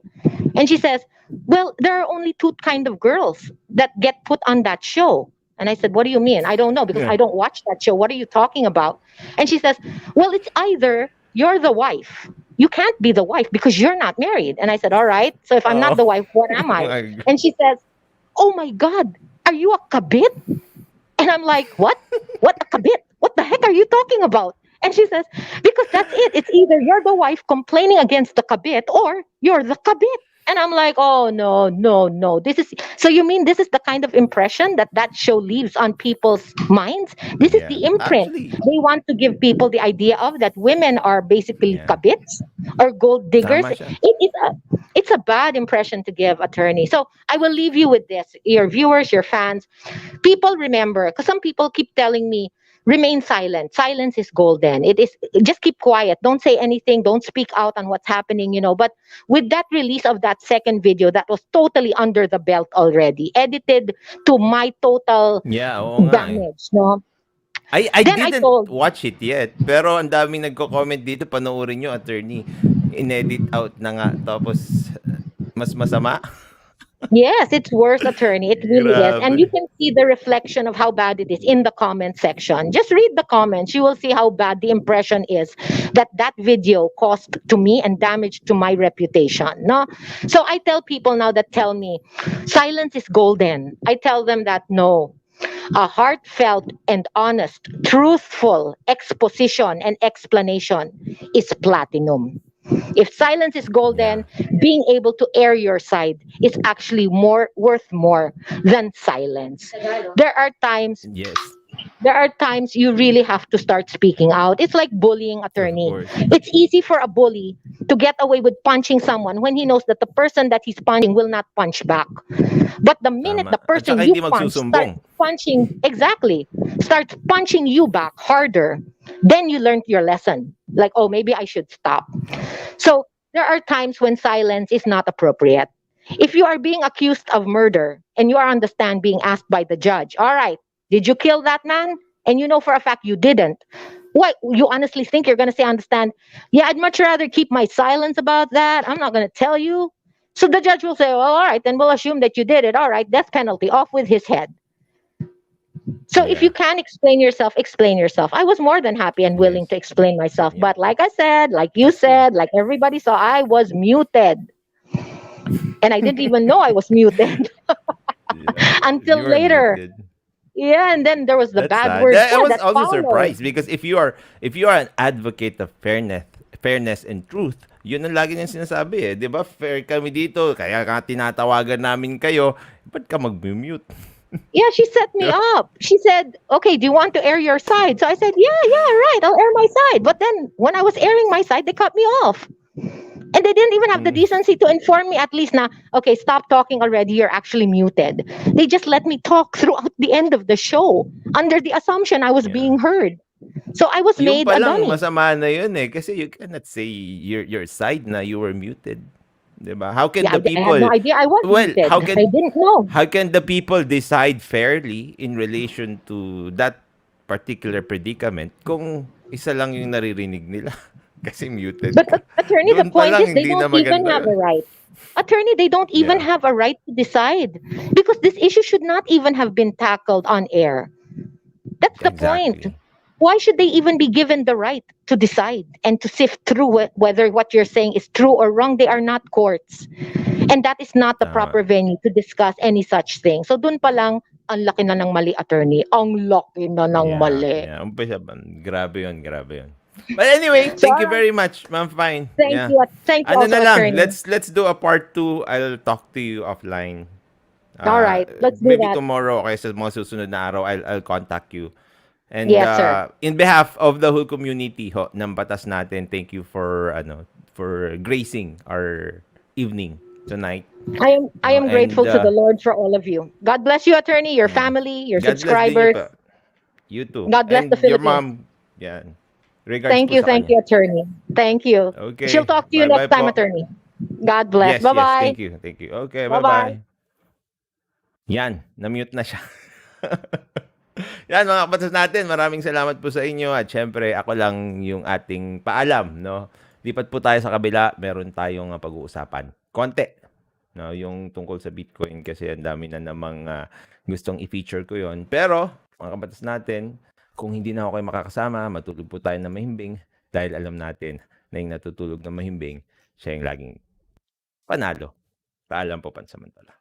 And she says, well, there are only two kind of girls that get put on that show. And I said, what do you mean? I don't know because Yeah. I don't watch that show. What are you talking about? And she says, well, it's either you're the wife. You can't be the wife because you're not married. And I said, all right. So if I'm not Oh. the wife, what am I? My God. And she says, oh my God, are you a kabit? And I'm like, what? What a kabit? What the heck are you talking about? And she says, because that's it. It's either you're the wife complaining against the kabit or you're the kabit. And I'm like, oh no, no, no. This is so you mean this is the kind of impression that that show leaves on people's minds? This is Yeah. the imprint Actually, they want to give people the idea of that women are basically yeah. kabits or gold diggers. Tama siya. It's a bad impression to give, attorney. So I will leave you with this, your viewers, your fans. People remember, because some people keep telling me, remain silent. Silence is golden. It is just keep quiet. Don't say anything. Don't speak out on what's happening, you know. But with that release of that second video that was totally under the belt already, edited to my total Yeah, oo nga eh. damage, no? I Then I didn't told, watch it yet, pero ang daming nagko-comment dito, panoorin niyo, attorney. Inedit out na nga, tapos mas masama. yes, it's worse, attorney. It really is. And you Grabe. can see the reflection of how bad it is in the comment section. Just read the comments. You will see how bad the impression is that that video caused to me and damage to my reputation. No? So I tell people now that tell me silence is golden. I tell them that no. A heartfelt and honest, truthful exposition and explanation is platinum. If silence is golden, Yeah. being able to air your side is actually more worth more than silence. There are times Yes, there are times you really have to start speaking out. It's like bullying, of attorney. course. It's easy for a bully to get away with punching someone when he knows that the person that he's punching will not punch back. But the minute Tama. the At person saka you hindi punch starts magsusumbong. punching, exactly, starts punching you back harder, then you learned your lesson. Like, oh, maybe I should stop. So there are times when silence is not appropriate. If you are being accused of murder and you are on the stand being asked by the judge, all right, did you kill that man? And you know for a fact you didn't. What, you honestly think you're going to say on the stand, yeah, I'd much rather keep my silence about that. I'm not going to tell you. So the judge will say, well, all right, then we'll assume that you did it. All right, death penalty, off with his head. So if you Yeah. can explain yourself, explain yourself. I was more than happy and willing Yes. to explain myself. Yeah. But like I said, like you That's good. said, like everybody saw, I was muted. And I didn't even know I was muted Yeah. until You were later. muted. Yeah, and then there was the That's bad sad. words I yeah, was that also followed. surprised because if you are an advocate of fairness and truth, yun ang lagi niyang sinasabi eh. 'Di ba? Fair kami dito, kaya nga tinatawagan namin kayo. Ba't ka mag-mute? Yeah, she set 'Di me ba? up. She said, okay, do you want to air your side? So I said, yeah, yeah, right, I'll air my side. But then when I was airing my side, they cut me off. And they didn't even have the Mm, decency to inform me at least na, okay, stop talking already, you're actually muted. They just let me talk throughout the end of the show under the assumption I was yeah. being heard. So I was Yung made pa a lang dummy. masama na yun eh kasi you cannot say your side na you were muted. 'Di ba? How can Yeah, the I had no people idea I was well, muted. I didn't know. how can the people decide fairly in relation to that particular predicament kung isa lang yung naririnig nila kasi muted But ka. attorney, the Doon pa point lang is they hindi don't na even maganda have yun. a right. Attorney, they don't even Yeah, have a right to decide because this issue should not even have been tackled on air. That's the point. exactly. Why should they even be given the right to decide and to sift through whether what you're saying is true or wrong? They are not courts. And that is not the Tama. proper venue to discuss any such thing. So dun pa lang, ang laki na ng mali, attorney. Ang laki na ng Yeah, mali. yeah. Umpisa pa. Grabe yun, grabe yun. But anyway, So, thank all you right. very much, Ma'am Fine. Yeah. Thank you Ano also, na lang, attorney. let's do a part 2. I'll talk to you offline. All right. Let's do Maybe that. tomorrow o kaya sa mga susunod na araw, I'll contact you. And Yes, sir. in behalf of the whole community ho ng Batas Natin, thank you for gracing our evening tonight. I No? am And grateful to the Lord for all of you. God bless you, attorney, your yeah. family, your God bless din you subscribers. pa. You too. God bless the And your Philippines. mom, yan. Regards po sa Thank kanya. you, attorney. Thank you. She'll Okay. talk to you Bye-bye next time, po. attorney. God bless. Yes, Bye yes. bye. Thank you. Thank you. Okay, Bye bye. bye-bye. Yan, na-mute na siya. Yan mga kabatas natin, maraming salamat po sa inyo at syempre ako lang yung ating paalam, no. Lipat po tayo sa kabila, meron tayong pag-uusapan. Konti, no, yung tungkol sa Bitcoin kasi ang dami na namang gustong i-feature ko 'yon. Pero mga kabatas natin, kung hindi na ako kayo makakasama, matulog po tayo na mahimbing dahil alam natin na yung natutulog na mahimbing, siya yung laging panalo. Paalam po pansamantala.